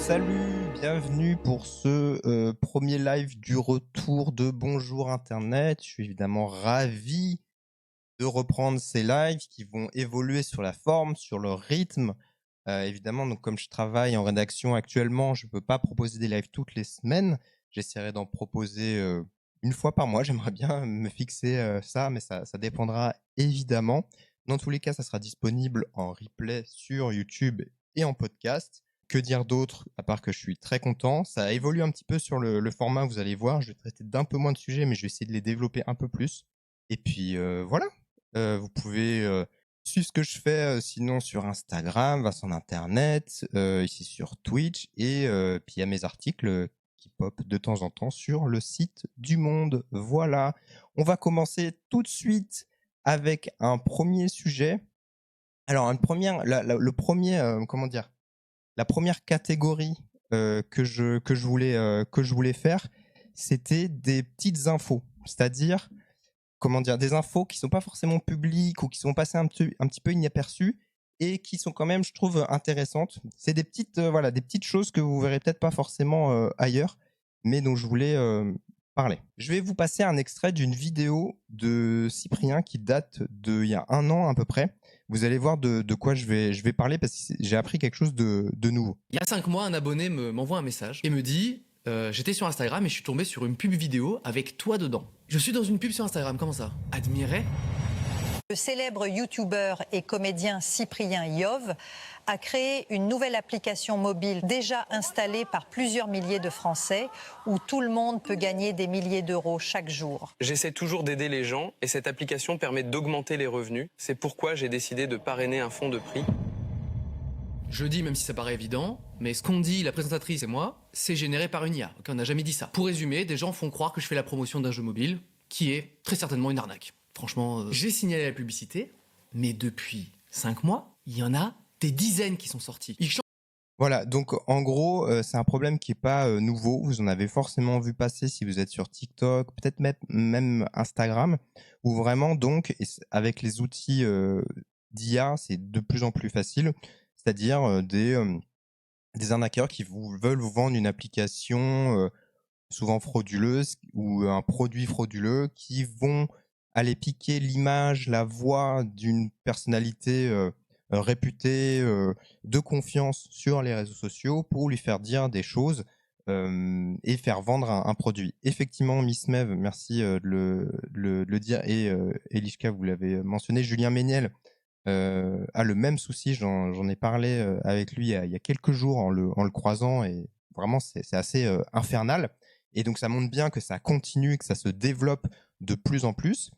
Salut, bienvenue pour ce premier live du retour de Bonjour Internet. Je suis évidemment ravi de reprendre ces lives qui vont évoluer sur la forme, sur le rythme. Évidemment, donc comme je travaille en rédaction actuellement, je ne peux pas proposer des lives toutes les semaines. J'essaierai d'en proposer une fois par mois. J'aimerais bien me fixer ça, mais ça dépendra évidemment. Dans tous les cas, ça sera disponible en replay sur YouTube et en podcast. Que dire d'autre, à part que je suis très content. Ça a évolué un petit peu sur le format, vous allez voir. Je vais traiter d'un peu moins de sujets, mais je vais essayer de les développer un peu plus. Et puis voilà, vous pouvez suivre ce que je fais sinon sur Instagram, Vincent Internet, ici sur Twitch, et puis il y a mes articles qui pop de temps en temps sur le site du Monde. Voilà, on va commencer tout de suite avec un premier sujet. Alors, le premier, comment dire, la première catégorie que je voulais faire, c'était des petites infos, c'est-à-dire comment dire, des infos qui sont pas forcément publiques ou qui sont passées un petit peu inaperçues et qui sont quand même, je trouve, intéressantes. C'est des petites, voilà, des petites choses que vous verrez peut-être pas forcément ailleurs, mais dont je voulais parler. Je vais vous passer un extrait d'une vidéo de Cyprien qui date d'il y a 1 an à peu près. Vous allez voir de quoi je vais parler parce que j'ai appris quelque chose de nouveau. Il y a 5 mois, un abonné m'envoie un message et me dit j'étais sur Instagram et je suis tombé sur une pub vidéo avec toi dedans. Je suis dans une pub sur Instagram, comment ça? Admirer? Le célèbre youtubeur et comédien Cyprien Yov a créé une nouvelle application mobile déjà installée par plusieurs milliers de Français où tout le monde peut gagner des milliers d'euros chaque jour. J'essaie toujours d'aider les gens et cette application permet d'augmenter les revenus. C'est pourquoi j'ai décidé de parrainer un fonds de prix. Je dis, même si ça paraît évident, mais ce qu'on dit, la présentatrice et moi, c'est généré par une IA. Ok, on n'a jamais dit ça. Pour résumer, des gens font croire que je fais la promotion d'un jeu mobile, qui est très certainement une arnaque. Franchement, j'ai signalé la publicité, mais depuis 5 mois, il y en a des dizaines qui sont sortis. Voilà, donc en gros, c'est un problème qui est pas nouveau. Vous en avez forcément vu passer si vous êtes sur TikTok, peut-être même Instagram, où vraiment donc, avec les outils d'IA, c'est de plus en plus facile. C'est-à-dire des arnaqueurs qui veulent vous vendre une application souvent frauduleuse ou un produit frauduleux, qui vont aller piquer l'image, la voix d'une personnalité réputée, de confiance sur les réseaux sociaux pour lui faire dire des choses et faire vendre un produit. Effectivement, Miss Mev, merci de le dire, et Eliska, vous l'avez mentionné, Julien Méniel a le même souci. J'en ai parlé avec lui il y a quelques jours en le croisant, et vraiment c'est assez infernal. Et donc ça montre bien que ça continue, que ça se développe de plus en plus.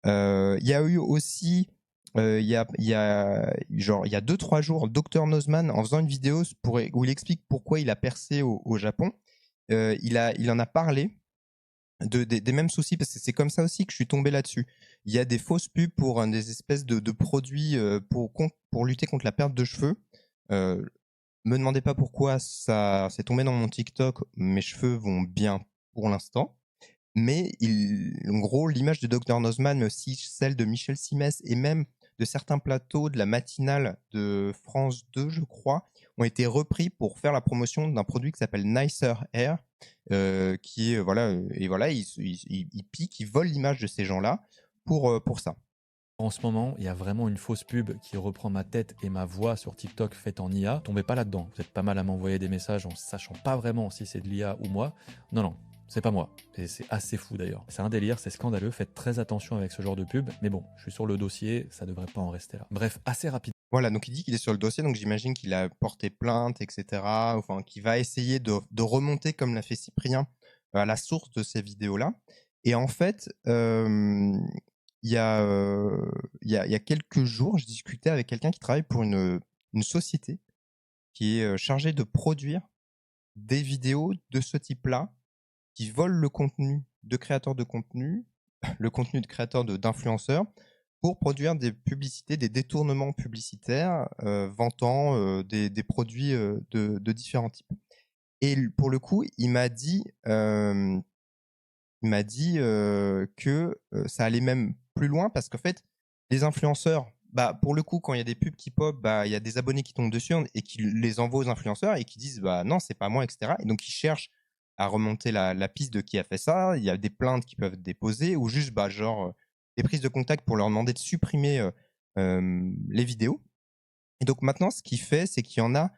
Il y a eu aussi, il y a 2-3 jours, Dr Nozman, en faisant une vidéo où il explique pourquoi il a percé au Japon, il en a parlé des mêmes soucis, parce que c'est comme ça aussi que je suis tombé là-dessus. Il y a des fausses pubs pour des espèces de produits pour lutter contre la perte de cheveux. Me demandez pas pourquoi ça s'est tombé dans mon TikTok. Mes cheveux vont bien pour l'instant. Mais en gros, l'image de Dr Nozman, mais aussi celle de Michel Simès, et même de certains plateaux de la matinale de France 2, je crois, ont été repris pour faire la promotion d'un produit qui s'appelle Nicer Hair, qui est, et voilà, ils piquent, ils volent l'image de ces gens-là pour ça. En ce moment, il y a vraiment une fausse pub qui reprend ma tête et ma voix sur TikTok faite en IA. Tombez pas là-dedans. Vous êtes pas mal à m'envoyer des messages en sachant pas vraiment si c'est de l'IA ou moi. Non, c'est pas moi. Et c'est assez fou d'ailleurs. C'est un délire, c'est scandaleux. Faites très attention avec ce genre de pub. Mais bon, je suis sur le dossier, ça devrait pas en rester là. Bref, assez rapide. Voilà, donc il dit qu'il est sur le dossier, donc j'imagine qu'il a porté plainte, etc. Enfin, qu'il va essayer de remonter, comme l'a fait Cyprien, à la source de ces vidéos-là. Et en fait, il y a quelques jours, je discutais avec quelqu'un qui travaille pour une société qui est chargée de produire des vidéos de ce type-là, qui volent le contenu de créateurs de contenu, le contenu de créateurs d'influenceurs, pour produire des publicités, des détournements publicitaires vantant des produits de différents types. Et pour le coup, il m'a dit que ça allait même plus loin, parce qu'en fait, les influenceurs, bah, pour le coup, quand il y a des pubs qui pop, bah, il y a des abonnés qui tombent dessus et qui les envoient aux influenceurs et qui disent: «Bah, non, c'est pas moi» et cetera, et donc ils cherchent à remonter la piste de qui a fait ça. Il y a des plaintes qui peuvent être déposées ou juste, bah, genre, des prises de contact pour leur demander de supprimer, les vidéos. Et donc maintenant, ce qu'il fait, c'est qu'il y en a,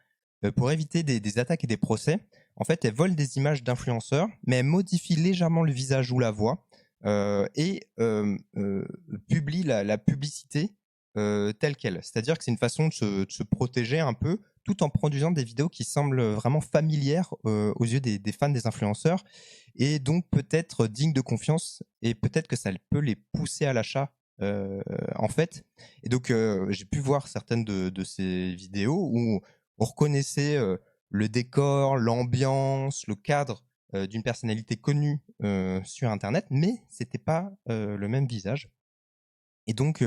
pour éviter des attaques et des procès, en fait, elles volent des images d'influenceurs, mais elles modifient légèrement le visage ou la voix, et publient la publicité, telle quelle. C'est-à-dire que c'est une façon de se protéger un peu, tout en produisant des vidéos qui semblent vraiment familières, aux yeux des fans des influenceurs et donc peut-être dignes de confiance, et peut-être que ça peut les pousser à l'achat, en fait. Et donc, j'ai pu voir certaines de ces vidéos où on reconnaissait, le décor, l'ambiance, le cadre, d'une personnalité connue, sur internet, mais c'était pas, le même visage. Et donc,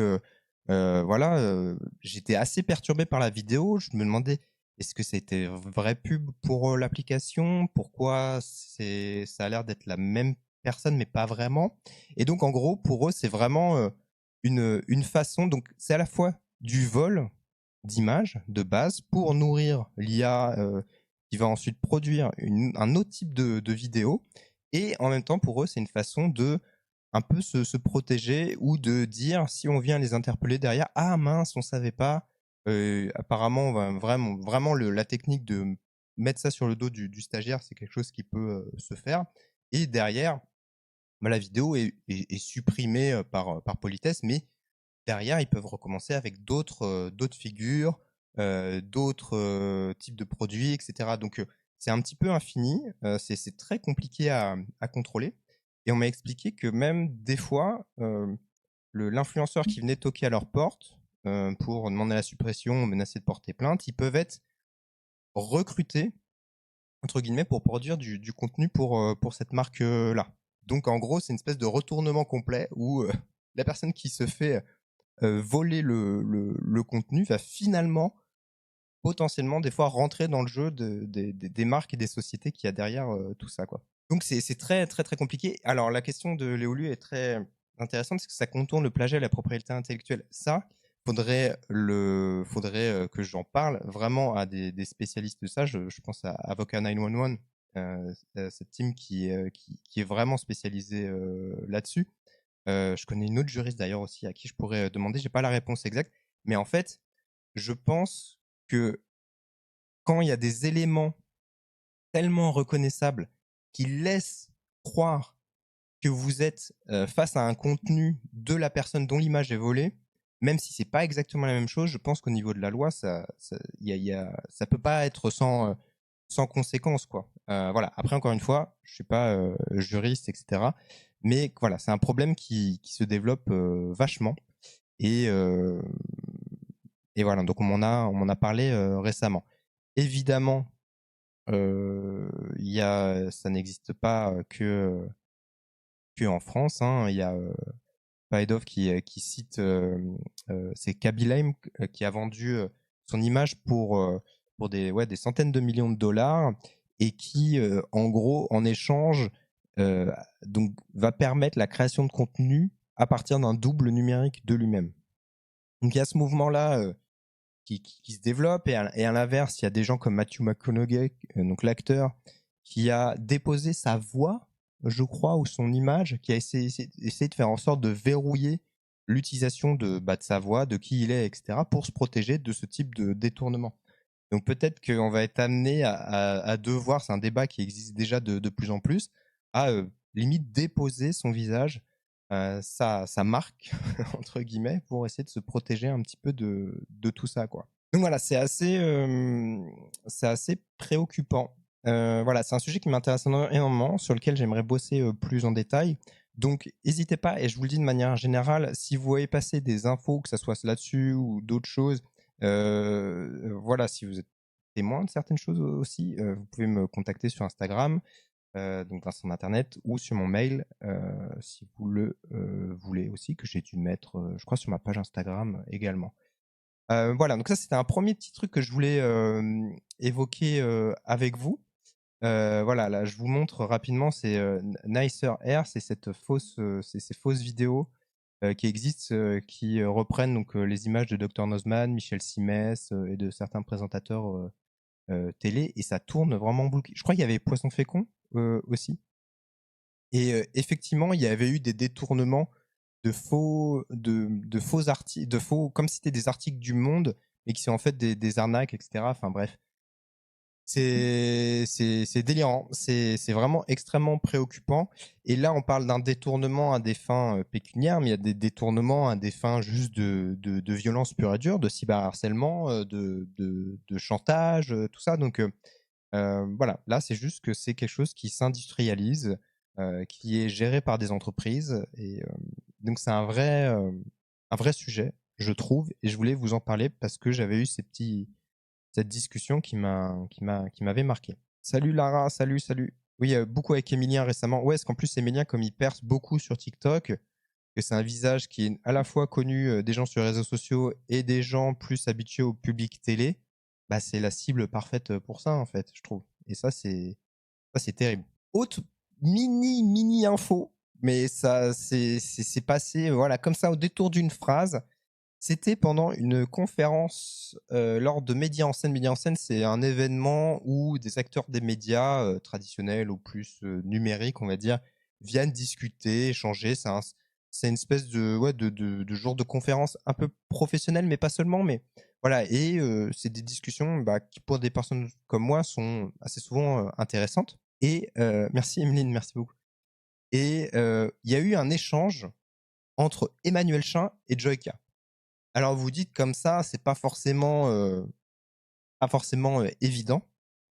voilà, j'étais assez perturbé par la vidéo. Je me demandais: «Est-ce que c'était vraie pub pour, l'application? Pourquoi ça a l'air d'être la même personne, mais pas vraiment?» Et donc en gros, pour eux, c'est vraiment, une façon, donc c'est à la fois du vol d'images de base pour nourrir l'IA, qui va ensuite produire un autre type de vidéo, et en même temps, pour eux, c'est une façon de un peu se protéger ou de dire, si on vient les interpeller derrière: «Ah mince, on savait pas». Apparemment, on va vraiment la technique de mettre ça sur le dos du stagiaire, c'est quelque chose qui peut, se faire, et derrière, bah, la vidéo est supprimée, par politesse, mais derrière, ils peuvent recommencer avec d'autres figures, d'autres, types de produits et cetera. Donc, c'est un petit peu infini, c'est très compliqué à contrôler, et on m'a expliqué que même des fois, l'influenceur qui venait toquer à leur porte, pour demander la suppression ou menacer de porter plainte, ils peuvent être «recrutés» entre guillemets pour produire du contenu pour cette marque, là. Donc en gros, c'est une espèce de retournement complet où, la personne qui se fait, voler le contenu va finalement, potentiellement, des fois rentrer dans le jeu des marques et des sociétés qu'il y a derrière, tout ça, quoi. Donc c'est très, très, très compliqué. Alors la question de Léolu est très intéressante parce que ça contourne le plagiat et la propriété intellectuelle. Ça, faudrait, que j'en parle vraiment à des spécialistes de ça. Je pense à Avocat 911, cette team qui est vraiment spécialisée, là-dessus. Je connais une autre juriste d'ailleurs aussi à qui je pourrais, demander, j'ai pas la réponse exacte, mais en fait, je pense que quand il y a des éléments tellement reconnaissables qui laissent croire que vous êtes, face à un contenu de la personne dont l'image est volée, même si c'est pas exactement la même chose, je pense qu'au niveau de la loi, ça peut pas être sans conséquence, quoi. Voilà. Après, encore une fois, je suis pas, juriste, et cetera, mais voilà, c'est un problème qui se développe, vachement, et heu et voilà, donc on m'en a parlé, récemment. Évidemment, il y a ça n'existe pas, que en France, hein. Il y a, Paedov qui cite, c'est Kaby Lame, qui a vendu, son image pour des centaines de millions de dollars, et qui, en gros, en échange, donc va permettre la création de contenu à partir d'un double numérique de lui-même. Donc il y a ce mouvement-là, qui se développe, et à l'inverse, il y a des gens comme Matthew McConaughey, donc l'acteur, qui a déposé sa voix, je crois, ou son image, qui a essayé de faire en sorte de verrouiller l'utilisation de sa voix, de qui il est, et cetera, pour se protéger de ce type de détournement. Donc peut-être qu'on va être amené à devoir, c'est un débat qui existe déjà de plus en plus, à, limite déposer son visage, sa «marque» entre guillemets, pour essayer de se protéger un petit peu de tout ça, quoi. Donc voilà, c'est assez préoccupant. Voilà, c'est un sujet qui m'intéresse énormément, sur lequel j'aimerais bosser, plus en détail. Donc hésitez pas, et je vous le dis de manière générale, si vous voyez passer des infos, que ça soit là-dessus ou d'autres choses, voilà, si vous êtes témoin de certaines choses aussi, vous pouvez me contacter sur Instagram, donc dans son internet, ou sur mon mail, si vous le voulez aussi, que j'ai dû mettre, je crois, sur ma page Instagram également. Voilà, donc ça, c'était un premier petit truc que je voulais évoquer avec vous. Voilà, là, je vous montre rapidement, c'est Nicer Air, c'est ces fausses vidéos qui existent, qui reprennent donc les images de Dr Nozman, Michel Simès et de certains présentateurs télé, et ça tourne vraiment en boucle. Je crois qu'il y avait Poisson Fécond aussi. Et effectivement, il y avait eu des détournements de faux articles, comme si c'était des articles du Monde, mais qui sont en fait des arnaques, etc. Enfin bref, c'est délirant, c'est vraiment extrêmement préoccupant. Et là, on parle d'un détournement à des fins pécuniaires, mais il y a des détournements à des fins juste de violence pure et dure, de cyberharcèlement, de chantage, tout ça. Donc voilà, là, c'est juste que c'est quelque chose qui s'industrialise, qui est géré par des entreprises. Et donc, c'est un vrai sujet, je trouve. Et je voulais vous en parler parce que j'avais eu cette discussion qui m'avait marqué. Salut Lara, salut. Oui, beaucoup avec Emilien récemment. Ouais, est-ce qu'en plus, Emilien, comme il perce beaucoup sur TikTok, que c'est un visage qui est à la fois connu des gens sur les réseaux sociaux et des gens plus habitués au public télé, bah, c'est la cible parfaite pour ça, en fait, je trouve. Et ça, c'est terrible. Autre mini info, mais ça, c'est passé, voilà, comme ça, au détour d'une phrase. C'était pendant une conférence lors de Média en scène. Média en scène, c'est un événement où des acteurs des médias traditionnels ou plus numériques, on va dire, viennent discuter, échanger. C'est une espèce de jour de conférence un peu professionnel, mais pas seulement. Mais voilà, et c'est des discussions qui, pour des personnes comme moi, sont assez souvent intéressantes. Et merci Emeline, merci beaucoup. Et il y a eu un échange entre Emmanuel Chin et Joyka. Alors vous dites comme ça, c'est pas forcément évident,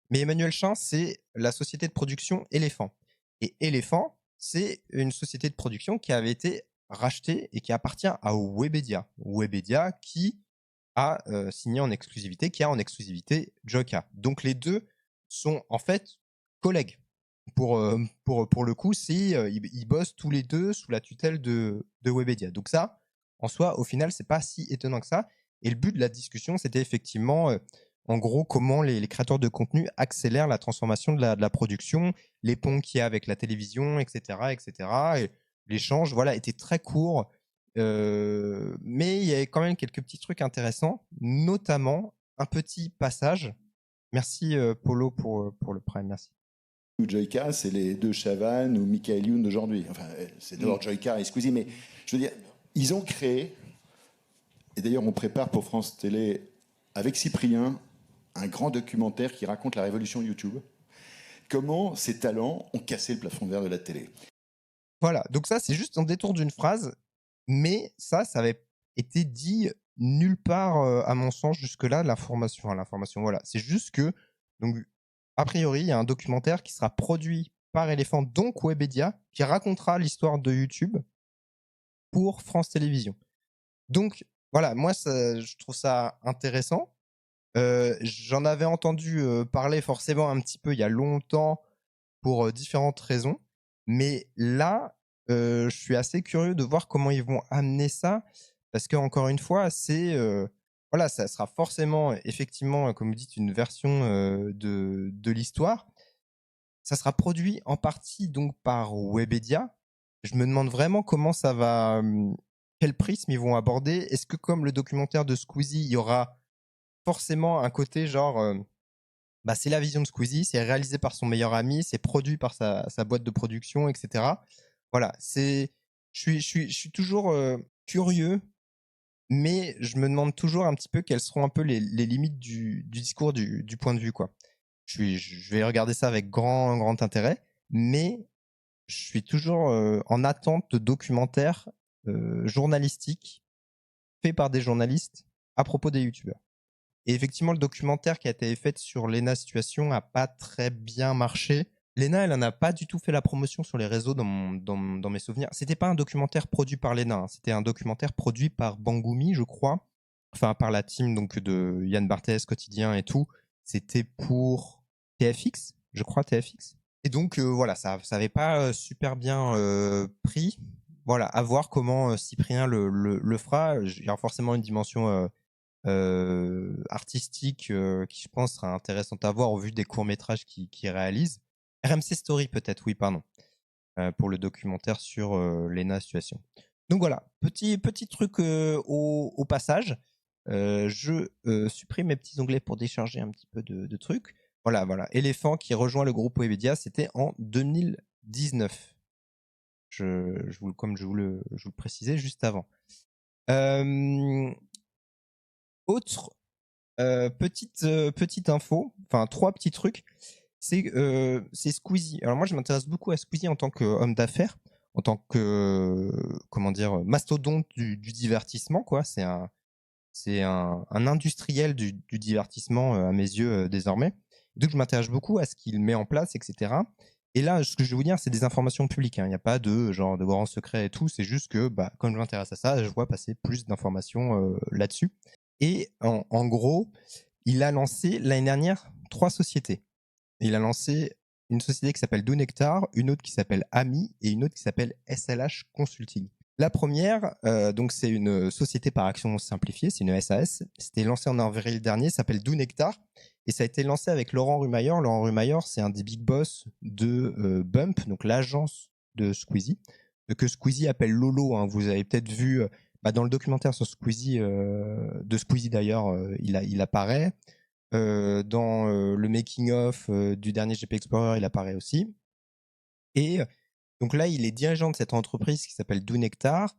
mais Emmanuel Chin, c'est la société de production Éléphant. Et Éléphant, c'est une société de production qui avait été rachetée et qui appartient à Webedia. Webedia qui a signé en exclusivité, qui a en exclusivité Joyka. Donc les deux sont en fait collègues. Pour le coup, ils bossent tous les deux sous la tutelle de Webedia. Donc ça, en soi, au final, c'est pas si étonnant que ça. Et le but de la discussion, c'était effectivement, en gros, comment les créateurs de contenu accélèrent la transformation de la production, les ponts qu'il y a avec la télévision, etc., etc. Et l'échange, voilà, était très court, mais il y avait quand même quelques petits trucs intéressants, notamment un petit passage. Merci Polo pour le prime, merci. Ou Joyka, c'est les deux Chavannes ou Michael Youn d'aujourd'hui. Enfin, c'est d'abord Joyka et Squeezie, mais je veux dire, ils ont créé, et d'ailleurs on prépare pour France Télé avec Cyprien un grand documentaire qui raconte la révolution YouTube. Comment ces talents ont cassé le plafond de verre de la télé. Voilà, donc ça c'est juste un détour d'une phrase, mais ça avait été dit nulle part à mon sens jusque-là, l'information, voilà. C'est juste que, donc, a priori, il y a un documentaire qui sera produit par Éléphant, donc Webedia, qui racontera l'histoire de YouTube pour France Télévisions. Donc, voilà, moi, je trouve ça intéressant. J'en avais entendu parler forcément un petit peu il y a longtemps pour différentes raisons. Mais là, je suis assez curieux de voir comment ils vont amener ça. Parce qu'encore une fois, voilà, ça sera forcément, effectivement, comme vous dites, une version de l'histoire. Ça sera produit en partie donc par Webedia. Je me demande vraiment comment ça va, quel prisme ils vont aborder. Est-ce que comme le documentaire de Squeezie, il y aura forcément un côté genre, c'est la vision de Squeezie, c'est réalisé par son meilleur ami, c'est produit par sa boîte de production, etc. Voilà, je suis toujours curieux, mais je me demande toujours un petit peu quelles seront un peu les limites du discours, du point de vue, quoi. Je vais regarder ça avec grand intérêt, mais je suis toujours en attente de documentaires journalistiques faits par des journalistes à propos des youtubeurs. Et effectivement, le documentaire qui a été fait sur Lena Situation n'a pas très bien marché. Lena, elle en a pas du tout fait la promotion sur les réseaux dans mes souvenirs. C'était pas un documentaire produit par Lena, hein. C'était un documentaire produit par Banggoumi, je crois. Enfin, par la team donc de Yann Barthès, Quotidien et tout. C'était pour TFX, je crois, TFX. Et donc, voilà, ça avait pas super bien pris. Voilà, à voir comment Cyprien le fera. Il y a forcément une dimension artistique qui, je pense, sera intéressante à voir au vu des courts-métrages qu'il réalise. RMC Story, peut-être, oui, pardon, pour le documentaire sur Lena Situation. Donc voilà, petit truc au passage. Je supprime mes petits onglets pour décharger un petit peu de trucs. Voilà. Éléphant qui rejoint le groupe Webedia, c'était en 2019. Comme je vous le précisais juste avant. Autre petite info, enfin 3 petits trucs, c'est Squeezie. Alors moi je m'intéresse beaucoup à Squeezie en tant qu'homme d'affaires, en tant que mastodonte du divertissement quoi. C'est un industriel du divertissement à mes yeux désormais. Donc je m'intéresse beaucoup à ce qu'il met en place, etc. Et là, ce que je vais vous dire, c'est des informations publiques. Il n'y a pas de genre de grands secrets et tout. C'est juste que, comme je m'intéresse à ça, je vois passer plus d'informations là-dessus. Et en gros, il a lancé l'année dernière 3 sociétés. Il a lancé une société qui s'appelle Do Nectar, une autre qui s'appelle Ami et une autre qui s'appelle SLH Consulting. La première, donc c'est une société par action simplifiée, c'est une SAS. C'était lancé en avril dernier, ça s'appelle Do Nectar. Et ça a été lancé avec Laurent Rumailleur. Laurent Rumailleur, c'est un des big boss de Bump, donc l'agence de Squeezie, que Squeezie appelle Lolo. Hein. Vous avez peut-être vu dans le documentaire sur Squeezie, de Squeezie d'ailleurs, il apparaît. Dans le making-of du dernier GP Explorer, il apparaît aussi. Et donc là, il est dirigeant de cette entreprise qui s'appelle Do Nectar.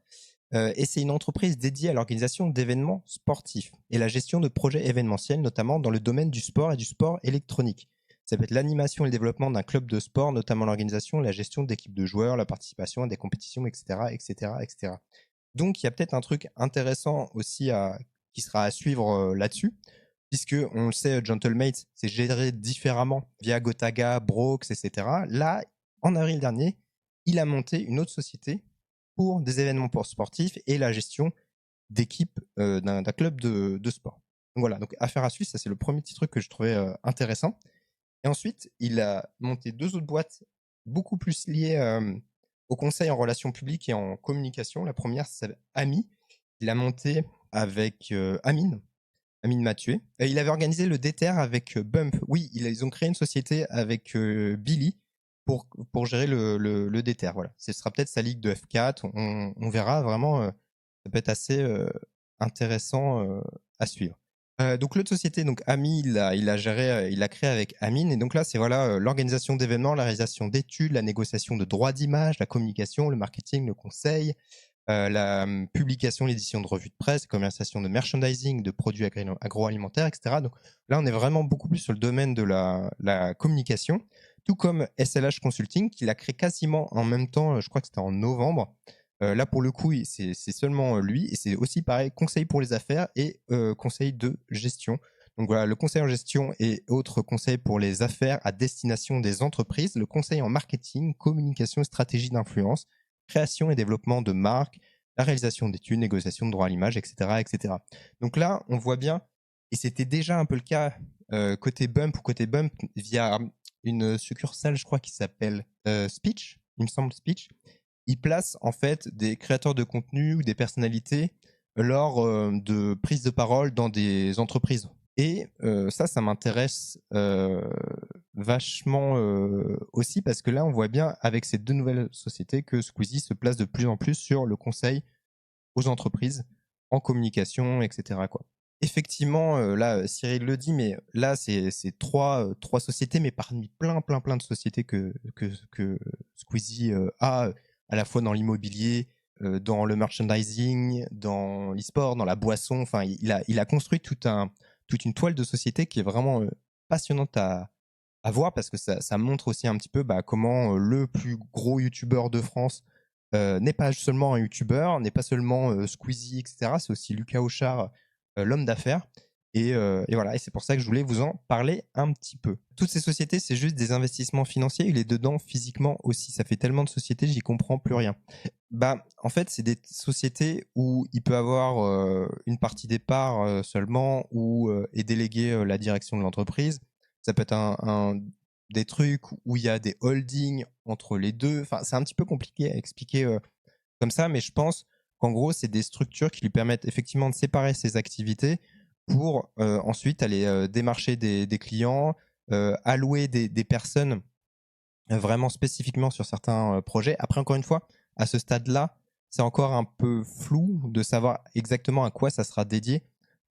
Et c'est une entreprise dédiée à l'organisation d'événements sportifs et la gestion de projets événementiels, notamment dans le domaine du sport et du sport électronique. Ça peut être l'animation et le développement d'un club de sport, notamment l'organisation et la gestion d'équipes de joueurs, la participation à des compétitions, etc. Donc, il y a peut-être un truc intéressant aussi qui sera à suivre là-dessus, puisque on le sait, Gentlemates, c'est géré différemment via Gotaga, Brooks, etc. Là, en avril dernier, il a monté une autre société pour des événements sportifs et la gestion d'équipes d'un club de sport. Donc voilà, donc affaire à suivre, ça c'est le premier petit truc que je trouvais intéressant. Et ensuite, il a monté 2 autres boîtes beaucoup plus liées au conseil en relations publiques et en communication. La première, c'est Ami. Il a monté avec Amine Mathieu. Et il avait organisé le DTR avec Bump. Oui, ils ont créé une société avec Billy pour gérer le DTR. Voilà. Ce sera peut-être sa ligue de F4. On verra vraiment. Ça peut être assez intéressant à suivre. Donc l'autre société, donc Ami, il a créé avec Amine. Et donc là, c'est l'organisation d'événements, la réalisation d'études, la négociation de droits d'image, la communication, le marketing, le conseil, la publication, l'édition de revues de presse, commercialisation de merchandising, de produits agroalimentaires, etc. Donc là, on est vraiment beaucoup plus sur le domaine de la communication, tout comme SLH Consulting, qu'il a créé quasiment en même temps, je crois que c'était en novembre. Là, pour le coup, c'est seulement lui, et c'est aussi pareil, conseil pour les affaires et conseil de gestion. Donc voilà, le conseil en gestion et autres conseils pour les affaires à destination des entreprises, le conseil en marketing, communication et stratégie d'influence, création et développement de marques, la réalisation d'études, négociation de droits à l'image, etc. Donc là, on voit bien, et c'était déjà un peu le cas côté Bump via une succursale, je crois, qui s'appelle Speech, il me semble Speech. Il place en fait des créateurs de contenu ou des personnalités lors de prises de parole dans des entreprises. Et ça m'intéresse vachement aussi parce que là, on voit bien avec ces 2 nouvelles sociétés que Squeezie se place de plus en plus sur le conseil aux entreprises en communication, etc. quoi. Effectivement, là, Cyril le dit, mais là, c'est 3 sociétés, mais parmi plein de sociétés que Squeezie a, à la fois dans l'immobilier, dans le merchandising, dans l'e-sport, dans la boisson. Enfin, il a construit toute une toile de société qui est vraiment passionnante à voir parce que ça montre aussi un petit peu comment le plus gros youtubeur de France n'est pas seulement un youtubeur, n'est pas seulement Squeezie, etc. C'est aussi Lucas Auchard, l'homme d'affaires. Et voilà, et c'est pour ça que je voulais vous en parler un petit peu. Toutes ces sociétés, c'est juste des investissements financiers. Il est dedans physiquement aussi. Ça fait tellement de sociétés, j'y comprends plus rien. En fait, c'est des sociétés où il peut avoir une partie des parts seulement ou est délégué la direction de l'entreprise. Ça peut être des trucs où il y a des holdings entre les deux. Enfin, c'est un petit peu compliqué à expliquer comme ça, mais je pense qu'en gros, c'est des structures qui lui permettent effectivement de séparer ses activités pour ensuite aller démarcher des clients, allouer des personnes vraiment spécifiquement sur certains projets. Après, encore une fois, à ce stade-là, c'est encore un peu flou de savoir exactement à quoi ça sera dédié.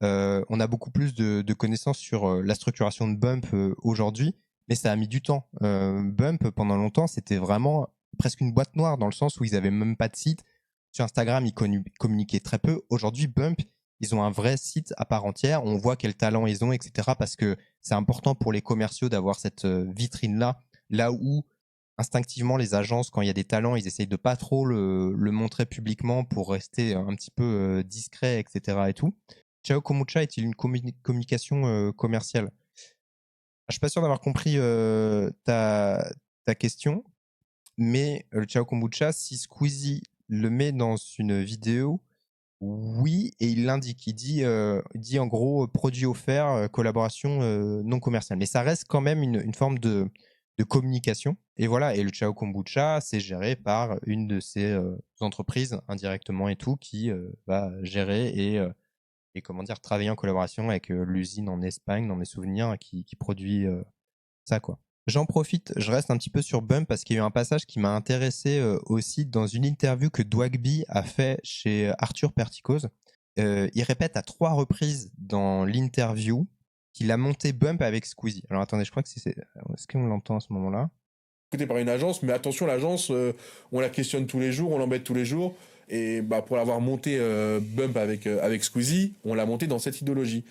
On a beaucoup plus de connaissances sur la structuration de Bump aujourd'hui, mais ça a mis du temps. Bump, pendant longtemps, c'était vraiment presque une boîte noire, dans le sens où ils n'avaient même pas de site. Sur Instagram, ils communiquaient très peu. Aujourd'hui, Bump, ils ont un vrai site à part entière. On voit quel talent ils ont, etc. Parce que c'est important pour les commerciaux d'avoir cette vitrine-là, là où instinctivement les agences, quand il y a des talents, ils essayent de pas trop le montrer publiquement pour rester un petit peu discret, etc. et tout. Ciao Kombucha est-il une communication commerciale? Je suis pas sûr d'avoir compris ta question, mais le Ciao Kombucha, si Squeezie le met dans une vidéo, oui, et il l'indique. Il dit en gros produit offert, collaboration non commerciale. Mais ça reste quand même une forme de communication. Et voilà, et le Ciao Kombucha, c'est géré par une de ces entreprises indirectement et tout qui va gérer et comment dire, travailler en collaboration avec l'usine en Espagne, dans mes souvenirs, qui produit ça, quoi. J'en profite, je reste un petit peu sur Bump parce qu'il y a eu un passage qui m'a intéressé aussi dans une interview que Dwagby a fait chez Arthur Perticose. Il répète à 3 reprises dans l'interview qu'il a monté Bump avec Squeezie. Alors attendez, je crois que est-ce qu'on l'entend à ce moment-là? Écouté par une agence, mais attention, l'agence, on la questionne tous les jours, on l'embête tous les jours. Et bah, pour l'avoir monté Bump avec Squeezie, on l'a monté dans cette idéologie.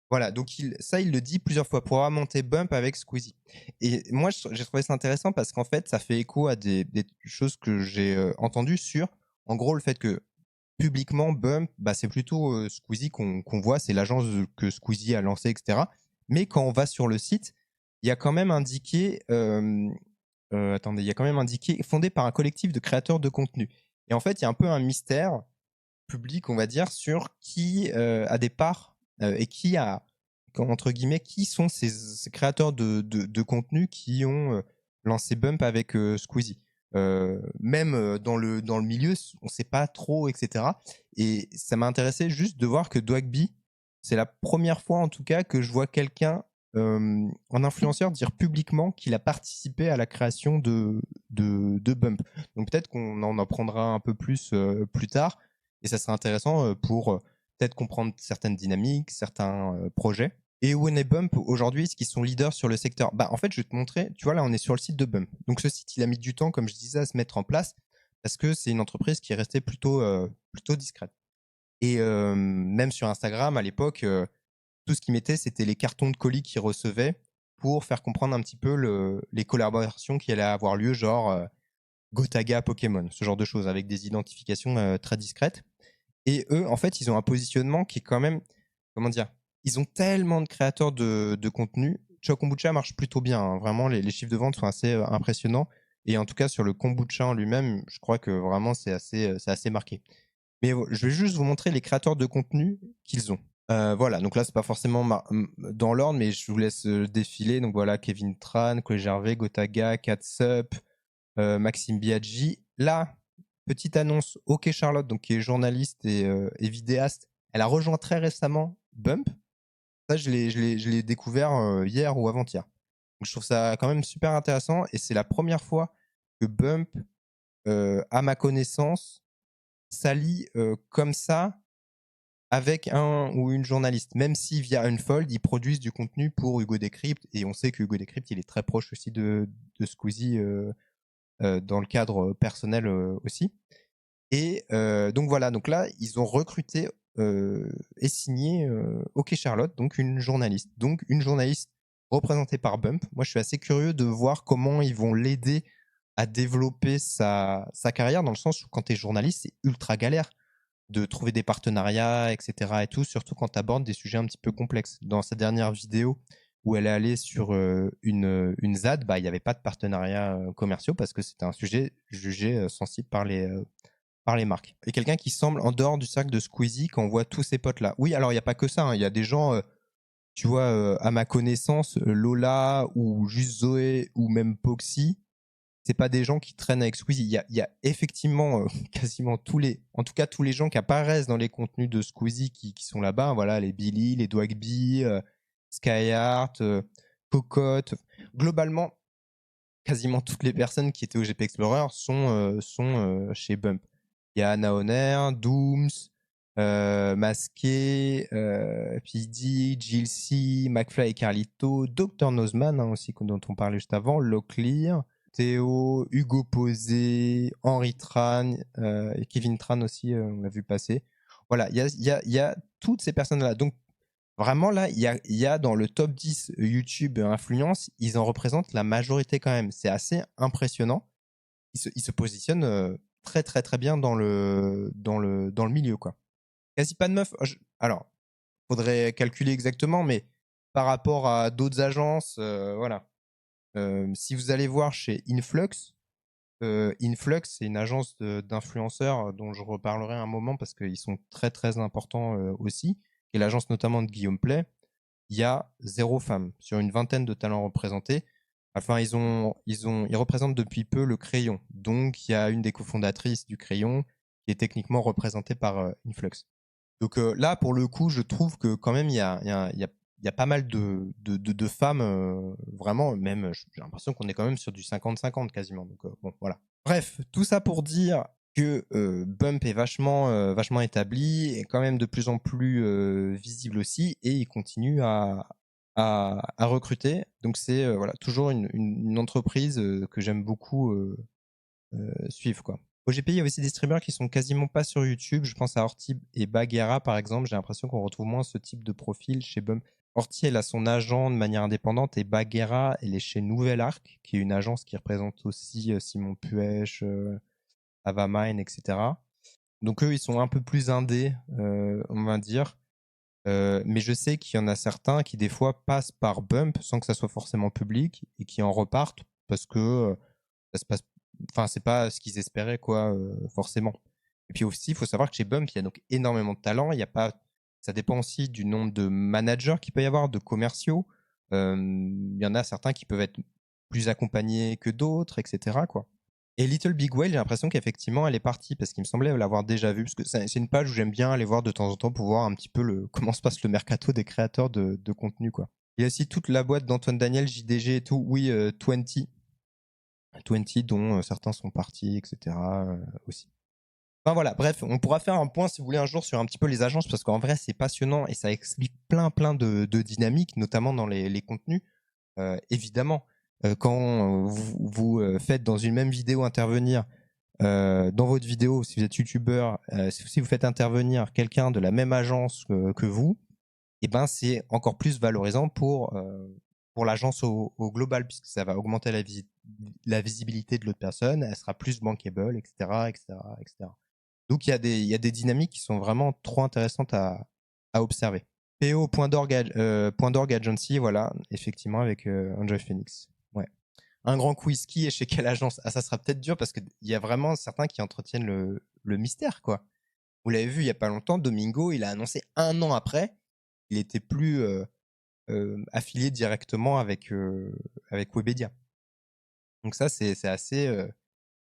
Voilà, donc il le dit plusieurs fois pour avoir monté Bump avec Squeezie. Et moi, j'ai trouvé ça intéressant parce qu'en fait, ça fait écho à des choses que j'ai entendues sur, en gros, le fait que publiquement, Bump, bah, c'est plutôt Squeezie qu'on voit, c'est l'agence que Squeezie a lancée, etc. Mais quand on va sur le site, il y a quand même indiqué, attendez, il y a quand même indiqué fondé par un collectif de créateurs de contenu. Et en fait, il y a un peu un mystère public, on va dire, sur qui a des parts et qui a, entre guillemets, qui sont ces créateurs de contenu qui ont lancé Bump avec Squeezie. Même dans le milieu, on ne sait pas trop, etc. Et ça m'a intéressé juste de voir que Dwagby, c'est la première fois en tout cas que je vois quelqu'un en influenceur dire publiquement qu'il a participé à la création de Bump. Donc peut-être qu'on en apprendra un peu plus plus tard. Et ça serait intéressant pour peut-être comprendre certaines dynamiques, certains projets. Et où est Bump aujourd'hui? Est-ce qu'ils sont leaders sur le secteur? Bah, en fait, je vais te montrer. Tu vois, là, on est sur le site de Bump. Donc, ce site, il a mis du temps, comme je disais, à se mettre en place parce que c'est une entreprise qui est restée plutôt discrète. Et même sur Instagram, à l'époque, tout ce qu'ils mettaient, c'était les cartons de colis qu'ils recevaient pour faire comprendre un petit peu les collaborations qui allaient avoir lieu, genre Gotaga Pokémon, ce genre de choses, avec des identifications très discrètes. Et eux, en fait, ils ont un positionnement qui est quand même, comment dire, ils ont tellement de créateurs de contenu. Ciao Kombucha marche plutôt bien, hein. Vraiment, les chiffres de vente sont assez impressionnants. Et en tout cas, sur le kombucha en lui-même, je crois que vraiment, c'est assez marqué. Mais je vais juste vous montrer les créateurs de contenu qu'ils ont. Voilà, donc là, c'est pas forcément dans l'ordre, mais je vous laisse défiler. Donc voilà, Kevin Tran, Chloé Gervais, Gotaga, Catsup, Maxime Biaggi. Là, petite annonce, OK Charlotte, donc qui est journaliste et vidéaste, elle a rejoint très récemment Bump. Ça, je l'ai découvert hier ou avant-hier. Donc, je trouve ça quand même super intéressant et c'est la première fois que Bump, à ma connaissance, s'allie comme ça avec un ou une journaliste. Même si via Unfold, ils produisent du contenu pour Hugo Décrypte et on sait que Hugo Décrypte, il est très proche aussi de Squeezie dans le cadre personnel aussi. Et donc voilà, donc là, ils ont recruté et signé OK Charlotte, donc une journaliste. Donc une journaliste représentée par Bump. Moi, je suis assez curieux de voir comment ils vont l'aider à développer sa carrière, dans le sens où quand tu es journaliste, c'est ultra galère de trouver des partenariats, etc. et tout, surtout quand tu abordes des sujets un petit peu complexes. Dans sa dernière vidéo où elle est allée sur une ZAD, bah, il n'y avait pas de partenariats commerciaux parce que c'était un sujet jugé sensible par les marques. Et quelqu'un qui semble en dehors du cercle de Squeezie quand on voit tous ces potes-là. Oui, alors il n'y a pas que ça, hein. Il y a des gens, tu vois, à ma connaissance, Lola ou juste Zoé ou même Poxy, c'est pas des gens qui traînent avec Squeezie. Il y a effectivement quasiment tous les gens qui apparaissent dans les contenus de Squeezie qui sont là-bas. Hein. Voilà, les Billy, les Dwagby, Skyheart, Cocotte. Globalement, quasiment toutes les personnes qui étaient au GP Explorer sont chez Bump. Il y a Anna Honner, Dooms, Masqué, PD, Jill C, McFly et Carlito, Dr Nozman aussi dont on parlait juste avant, Locklear, Théo, Hugo Posé, Henri Tran, et Kevin Tran aussi, on l'a vu passer. Voilà, il y a toutes ces personnes-là. Donc vraiment là, il y a dans le top 10 YouTube influence, ils en représentent la majorité quand même. C'est assez impressionnant. Ils se positionnent très très très bien dans le milieu, quoi. Quasi pas de meufs. Alors, faudrait calculer exactement, mais par rapport à d'autres agences, voilà. Si vous allez voir chez Influx, c'est une agence d'influenceurs dont je reparlerai un moment parce qu'ils sont très très importants aussi, qui est l'agence notamment de Guillaume Play. Il y a 0 femme sur une vingtaine de talents représentés. Enfin, ils représentent depuis peu le Crayon. Donc, il y a une des cofondatrices du Crayon qui est techniquement représentée par Influx. Donc là, pour le coup, je trouve que quand même, il y a pas mal de femmes, vraiment, même, j'ai l'impression qu'on est quand même sur du 50-50 quasiment. Donc bon, voilà. Bref, tout ça pour dire que Bump est vachement établi et quand même de plus en plus visible aussi, et il continue à recruter. Donc c'est voilà, toujours une entreprise que j'aime beaucoup suivre, quoi. Au GPI, il y a aussi des streamers qui sont quasiment pas sur YouTube. Je pense à Horty et Baguera, par exemple. J'ai l'impression qu'on retrouve moins ce type de profil chez Bump. Horty, elle a son agent de manière indépendante, et Baguera, elle est chez Nouvel Arc, qui est une agence qui représente aussi Simon Puech, Avamine, etc. Donc eux, ils sont un peu plus indés, on va dire. Mais je sais qu'il y en a certains qui, des fois, passent par Bump sans que ça soit forcément public et qui en repartent parce que ça se passe. Enfin, c'est pas ce qu'ils espéraient, quoi, forcément. Et puis aussi, il faut savoir que chez Bump, il y a donc énormément de talent. Il y a pas. Ça dépend aussi du nombre de managers qu'il peut y avoir, de commerciaux. Il y en a certains qui peuvent être plus accompagnés que d'autres, etc., quoi. Et Little Big Whale, j'ai l'impression qu'effectivement, elle est partie parce qu'il me semblait l'avoir déjà vue. Parce que c'est une page où j'aime bien aller voir de temps en temps pour voir un petit peu comment se passe le mercato des créateurs de contenu, quoi. Il y a aussi toute la boîte d'Antoine Daniel, JDG et tout. Oui, 20 dont certains sont partis, etc. Aussi. Enfin voilà, bref, on pourra faire un point si vous voulez un jour sur un petit peu les agences parce qu'en vrai c'est passionnant et ça explique plein de dynamiques, notamment dans les contenus. Évidemment, quand vous faites dans une même vidéo intervenir, dans votre vidéo, si vous êtes youtubeur, si vous faites intervenir quelqu'un de la même agence que vous, et ben c'est encore plus valorisant pour l'agence au global, puisque ça va augmenter la visibilité de l'autre personne, elle sera plus bankable, etc., etc., etc. Donc il y a des dynamiques qui sont vraiment trop intéressantes à observer. PO.org Agency, voilà, effectivement, avec Enjoy Phoenix. Ouais. Un grand quiz, qui est chez quelle agence? Ah, ça sera peut-être dur parce qu'il y a vraiment certains qui entretiennent le mystère, quoi. Vous l'avez vu il y a pas longtemps, Domingo, il a annoncé 1 an après, il était plus affilié directement avec Webedia. Donc ça, c'est assez,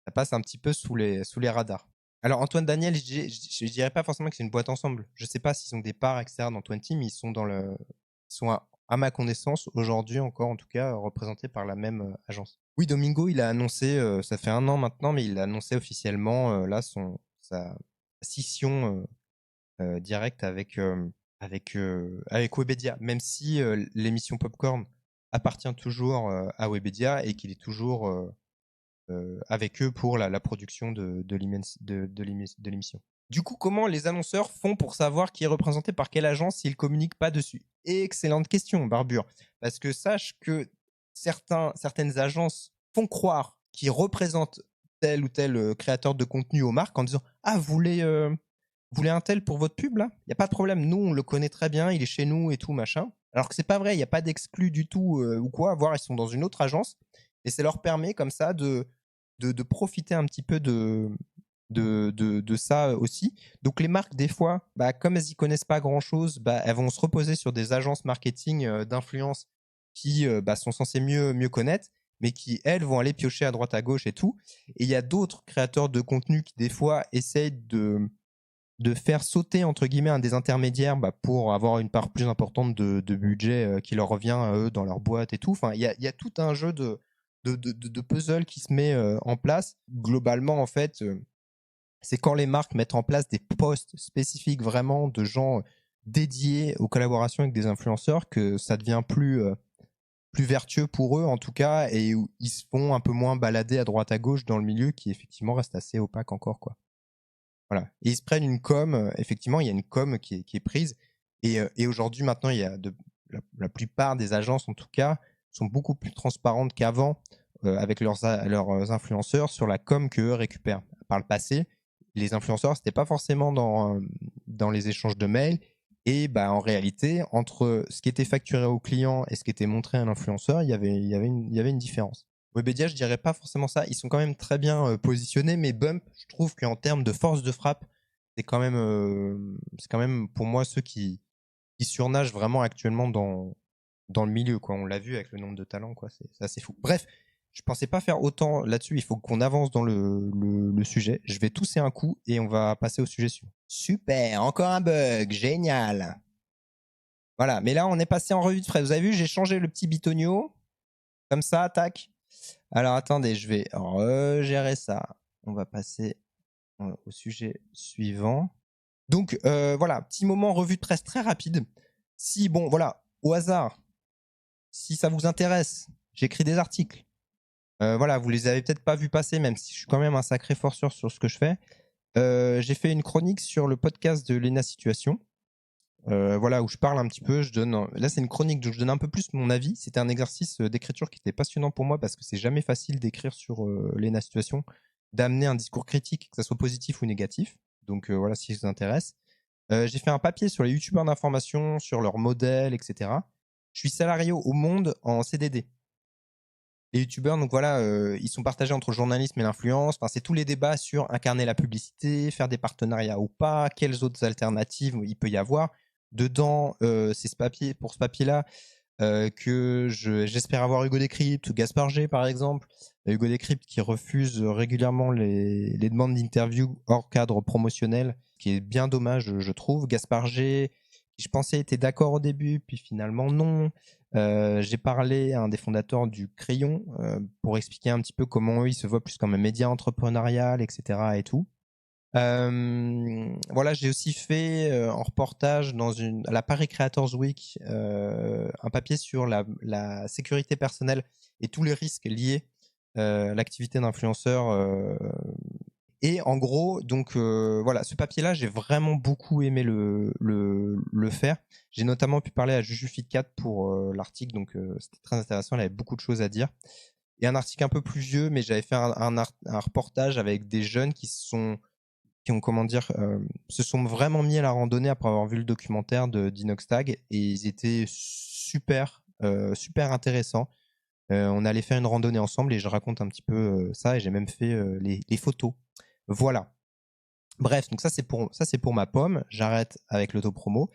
ça passe un petit peu sous les radars. Alors Antoine Daniel, je dirais pas forcément que c'est une boîte ensemble. Je sais pas s'ils ont des parts, etc. dans 20, mais ils sont à ma connaissance aujourd'hui encore, en tout cas, représentés par la même agence. Oui, Domingo, il a annoncé, ça fait 1 an maintenant, mais il a annoncé officiellement là sa scission directe avec Webedia, même si l'émission Popcorn appartient toujours à Webedia et qu'il est toujours avec eux pour la production de l'émission. Du coup, comment les annonceurs font pour savoir qui est représenté par quelle agence s'ils communiquent pas dessus? Excellente question, Barbure. Parce que sache que certaines agences font croire qu'ils représentent tel ou tel créateur de contenu aux marques en disant « Ah, vous voulez un tel pour votre pub, là? Il n'y a pas de problème, nous, on le connaît très bien, il est chez nous et tout, machin. » Alors que c'est pas vrai, il n'y a pas d'exclus du tout ou quoi, voire ils sont dans une autre agence. Et ça leur permet comme ça de profiter un petit peu de ça aussi. Donc les marques, des fois, comme elles y connaissent pas grand-chose, elles vont se reposer sur des agences marketing d'influence qui sont censées mieux connaître, mais qui, elles, vont aller piocher à droite à gauche et tout. Et il y a d'autres créateurs de contenu qui, des fois, essayent de faire sauter, entre guillemets, un des intermédiaires pour avoir une part plus importante de budget qui leur revient à eux dans leur boîte et tout. Enfin, il y a tout un jeu de puzzle qui se met en place. Globalement, en fait, c'est quand les marques mettent en place des posts spécifiques vraiment de gens dédiés aux collaborations avec des influenceurs que ça devient plus vertueux pour eux en tout cas, et où ils se font un peu moins balader à droite à gauche dans le milieu qui effectivement reste assez opaque encore, quoi. Voilà. Et ils se prennent une com, effectivement, il y a une com qui est prise. Et aujourd'hui, maintenant, il y a la plupart des agences, en tout cas, sont beaucoup plus transparentes qu'avant avec leurs influenceurs sur la com qu'eux récupèrent. Par le passé, les influenceurs, c'était pas forcément dans les échanges de mails. Et bah, en réalité, entre ce qui était facturé au client et ce qui était montré à l'influenceur, il y avait une différence. Webedia, je dirais pas forcément ça. Ils sont quand même très bien positionnés, mais Bump, je trouve qu'en termes de force de frappe, c'est quand même pour moi ceux qui surnagent vraiment actuellement dans le milieu, quoi. On l'a vu avec le nombre de talents, quoi. C'est assez fou. Bref, je pensais pas faire autant là-dessus. Il faut qu'on avance dans le sujet. Je vais tousser un coup et on va passer au sujet suivant. Super, encore un bug, génial. Voilà, mais là on est passé en revue de frais. Vous avez vu, j'ai changé le petit bitonio. Comme ça, tac. Alors attendez, je vais regérer ça. On va passer au sujet suivant. Donc voilà, petit moment revue de presse très rapide. Si, bon, voilà, au hasard, si ça vous intéresse, j'écris des articles. Voilà, vous les avez peut-être pas vus passer, même si je suis quand même un sacré forceur sur ce que je fais. J'ai fait une chronique sur le podcast de Lena Situation. Voilà, où je parle un petit peu, là c'est une chronique, donc je donne un peu plus mon avis. C'était un exercice d'écriture qui était passionnant pour moi parce que c'est jamais facile d'écrire sur Lena Situation, d'amener un discours critique, que ça soit positif ou négatif. Donc voilà, si ça vous intéresse. J'ai fait un papier sur les youtubeurs d'information, sur leur modèle, etc. Je suis salarié au Monde en CDD. Les youtubeurs, donc voilà, ils sont partagés entre le journalisme et l'influence. Enfin, c'est tous les débats sur incarner la publicité, faire des partenariats ou pas, quelles autres alternatives il peut y avoir. Dedans, c'est pour ce papier-là que j'espère avoir Hugo Décrypte, Gaspard G par exemple. Hugo Décrypte qui refuse régulièrement les demandes d'interview hors cadre promotionnel, ce qui est bien dommage, je trouve. Gaspard G, qui je pensais était d'accord au début, puis finalement non. J'ai parlé à un des fondateurs du Crayon pour expliquer un petit peu comment eux ils se voient plus comme un média entrepreneurial, etc. et tout. Voilà, j'ai aussi fait en reportage à la Paris Creators Week un papier sur la sécurité personnelle et tous les risques liés à l'activité d'influenceur. Et en gros, donc voilà, ce papier-là, j'ai vraiment beaucoup aimé le faire. J'ai notamment pu parler à Juju Fitcat pour l'article, donc c'était très intéressant, elle avait beaucoup de choses à dire. Et un article un peu plus vieux, mais j'avais fait un reportage avec des jeunes qui ont, comment dire, se sont vraiment mis à la randonnée après avoir vu le documentaire d'Inoxtag, et ils étaient super intéressants. On allait faire une randonnée ensemble et je raconte un petit peu ça, et j'ai même fait les photos. Voilà. Bref, donc ça c'est pour ma pomme. J'arrête avec l'autopromo.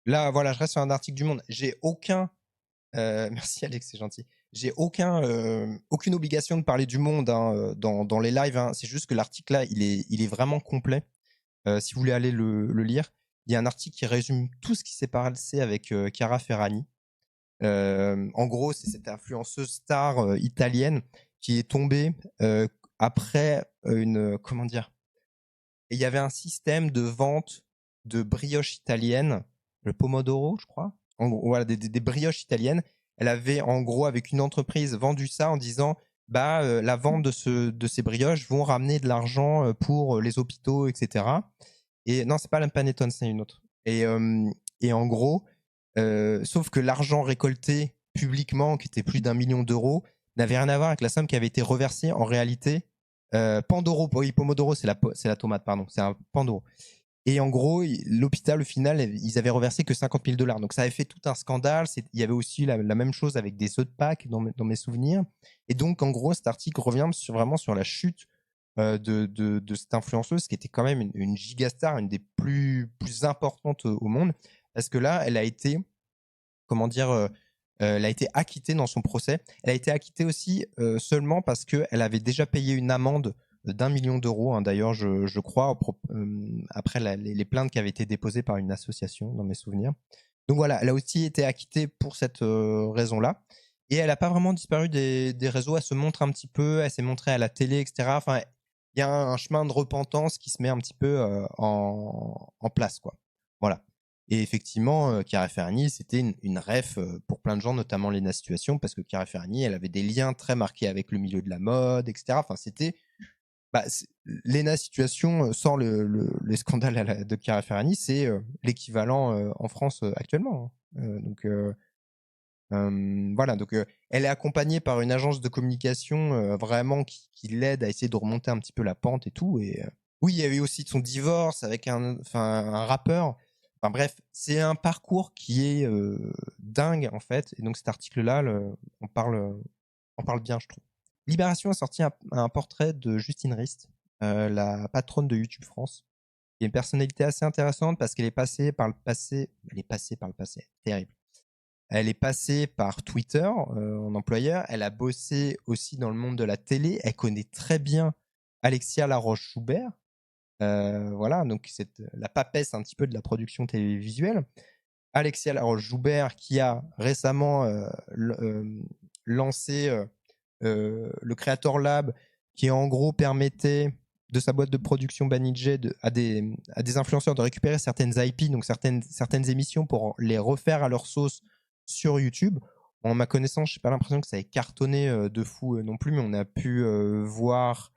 Là, voilà, je reste sur un article du Monde. J'ai aucun merci Alex, c'est gentil. J'ai aucune obligation de parler du Monde hein, dans les lives. Hein. C'est juste que l'article là, il est vraiment complet. Si vous voulez aller le lire, il y a un article qui résume tout ce qui s'est passé avec Chiara Ferragni. En gros, c'est cette influenceuse star italienne qui est tombée après comment dire. Et il y avait un système de vente de brioches italiennes, le Pomodoro, je crois. En gros, voilà, des brioches italiennes. Elle avait, en gros, avec une entreprise, vendu ça en disant la vente de ces brioches vont ramener de l'argent pour les hôpitaux, etc. Et non, c'est pas la Panettone, c'est une autre. Et en gros, sauf que l'argent récolté publiquement, qui était plus d'1 million d'euros, n'avait rien à voir avec la somme qui avait été reversée en réalité. Pandoro, oui, Pomodoro, c'est la tomate, pardon, c'est un Pandoro. Et en gros, l'hôpital, au final, ils avaient reversé que $50,000. Donc ça avait fait tout un scandale. Il y avait aussi la même chose avec des œufs de Pâques dans mes souvenirs. Et donc, en gros, cet article revient vraiment sur la chute de cette influenceuse qui était quand même une gigastar, une des plus importantes au monde. Parce que là, elle a été, comment dire, elle a été acquittée dans son procès. Elle a été acquittée aussi seulement parce qu'elle avait déjà payé une amende d'1 million d'euros, hein, d'ailleurs, je crois, après les plaintes qui avaient été déposées par une association, dans mes souvenirs. Donc voilà, elle a aussi été acquittée pour cette raison-là. Et elle n'a pas vraiment disparu des réseaux. Elle se montre un petit peu, elle s'est montrée à la télé, etc. Enfin, il y a un chemin de repentance qui se met un petit peu en place, quoi. Voilà. Et effectivement, Chiara Ferragni, c'était une ref pour plein de gens, notamment Lena Situation, parce que Chiara Ferragni, elle avait des liens très marqués avec le milieu de la mode, etc. Enfin, c'était Lena Situation, sans les scandales de Chiara Ferragni, c'est l'équivalent en France actuellement. Hein. Voilà, donc elle est accompagnée par une agence de communication vraiment qui l'aide à essayer de remonter un petit peu la pente et tout. Et oui, il y a eu aussi son divorce avec un rappeur. Enfin bref, c'est un parcours qui est dingue en fait. Et donc cet article-là, on parle bien, je trouve. Libération a sorti un portrait de Justine Rist, la patronne de YouTube France, qui est une personnalité assez intéressante parce qu'elle est passée par le passé. Terrible. Elle est passée par Twitter en employeur. Elle a bossé aussi dans le monde de la télé. Elle connaît très bien Alexia Laroche-Joubert. Voilà, donc c'est la papesse un petit peu de la production télévisuelle. Alexia Laroche-Joubert qui a récemment lancé le Creator Lab qui en gros permettait de sa boîte de production Banijay à des influenceurs de récupérer certaines IP, donc certaines émissions pour les refaire à leur sauce sur YouTube. En ma connaissance, je n'ai pas l'impression que ça ait cartonné de fou non plus, mais on a pu voir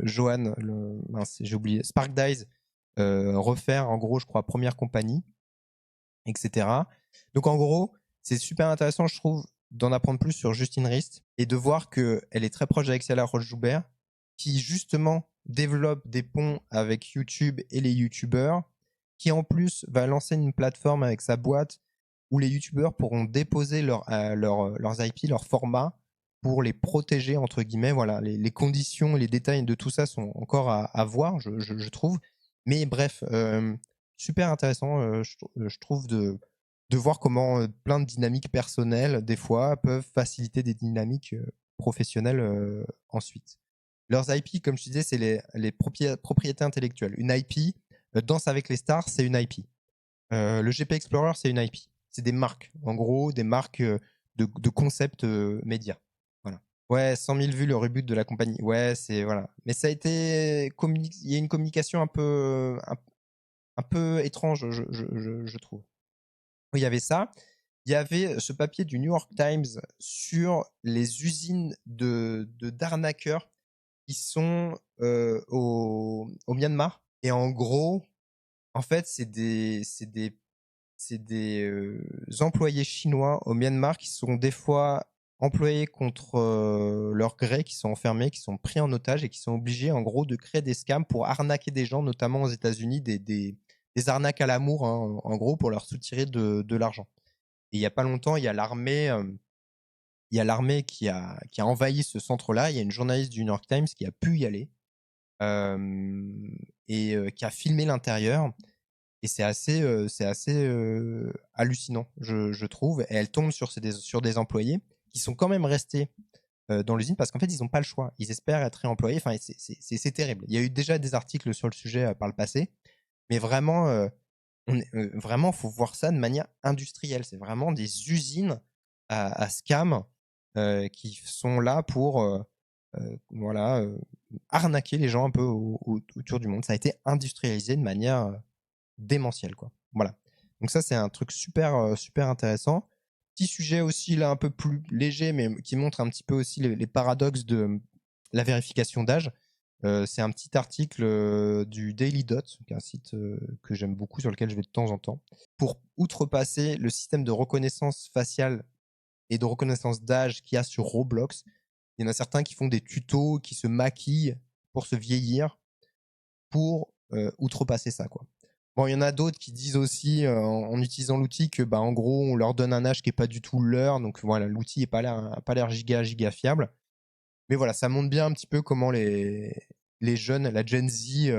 Johan, j'ai oublié, Spark Dies refaire en gros, je crois, Première Compagnie, etc. Donc en gros, c'est super intéressant, je trouve, d'en apprendre plus sur Justine Rist et de voir qu'elle est très proche d'Alexia Laroche-Joubert, qui justement développe des ponts avec YouTube et les YouTubeurs, qui en plus va lancer une plateforme avec sa boîte où les YouTubeurs pourront déposer leurs IP, leurs formats, pour les protéger, entre guillemets. Voilà, les conditions, les détails de tout ça sont encore à voir, je trouve. Mais bref, super intéressant, je trouve, de voir comment plein de dynamiques personnelles, des fois, peuvent faciliter des dynamiques professionnelles ensuite. Leurs IP, comme je disais, c'est les propriétés intellectuelles. Une IP, Danse avec les stars, c'est une IP. Le GP Explorer, c'est une IP. C'est des marques, en gros, des marques de concepts médias. Voilà. Ouais, 100 000 vues, le reboot de la compagnie. Ouais, c'est... Voilà. Mais ça a été... Il y a une communication un peu étrange, je trouve. Il y avait ça. Il y avait ce papier du New York Times sur les usines d'arnaqueurs qui sont au Myanmar. Et en gros, en fait, c'est des employés chinois au Myanmar qui sont des fois employés contre leur gré, qui sont enfermés, qui sont pris en otage et qui sont obligés, en gros, de créer des scams pour arnaquer des gens, notamment aux États-Unis, des arnaques à l'amour, hein, en gros, pour leur soutirer de l'argent. Et il n'y a pas longtemps, il y a l'armée qui a envahi ce centre-là. Il y a une journaliste du New York Times qui a pu y aller et qui a filmé l'intérieur. Et c'est assez hallucinant, je trouve. Et elle tombe sur des employés qui sont quand même restés dans l'usine parce qu'en fait, ils n'ont pas le choix. Ils espèrent être réemployés. Enfin, c'est terrible. Il y a eu déjà des articles sur le sujet par le passé. Mais vraiment, vraiment, faut voir ça de manière industrielle. C'est vraiment des usines à scam qui sont là pour voilà, arnaquer les gens un peu autour du monde. Ça a été industrialisé de manière démentielle, quoi. Voilà. Donc ça, c'est un truc super, super intéressant. Petit sujet aussi là un peu plus léger, mais qui montre un petit peu aussi les paradoxes de la vérification d'âge. C'est un petit article du Daily Dot, qui est un site que j'aime beaucoup, sur lequel je vais de temps en temps. Pour outrepasser le système de reconnaissance faciale et de reconnaissance d'âge qu'il y a sur Roblox, il y en a certains qui font des tutos, qui se maquillent pour se vieillir, pour outrepasser ça, quoi. Bon, il y en a d'autres qui disent aussi, en utilisant l'outil, que bah, en gros, on leur donne un âge qui n'est pas du tout leur, donc voilà, l'outil n'a pas l'air giga fiable. Mais voilà, ça montre bien un petit peu comment les jeunes, la Gen Z,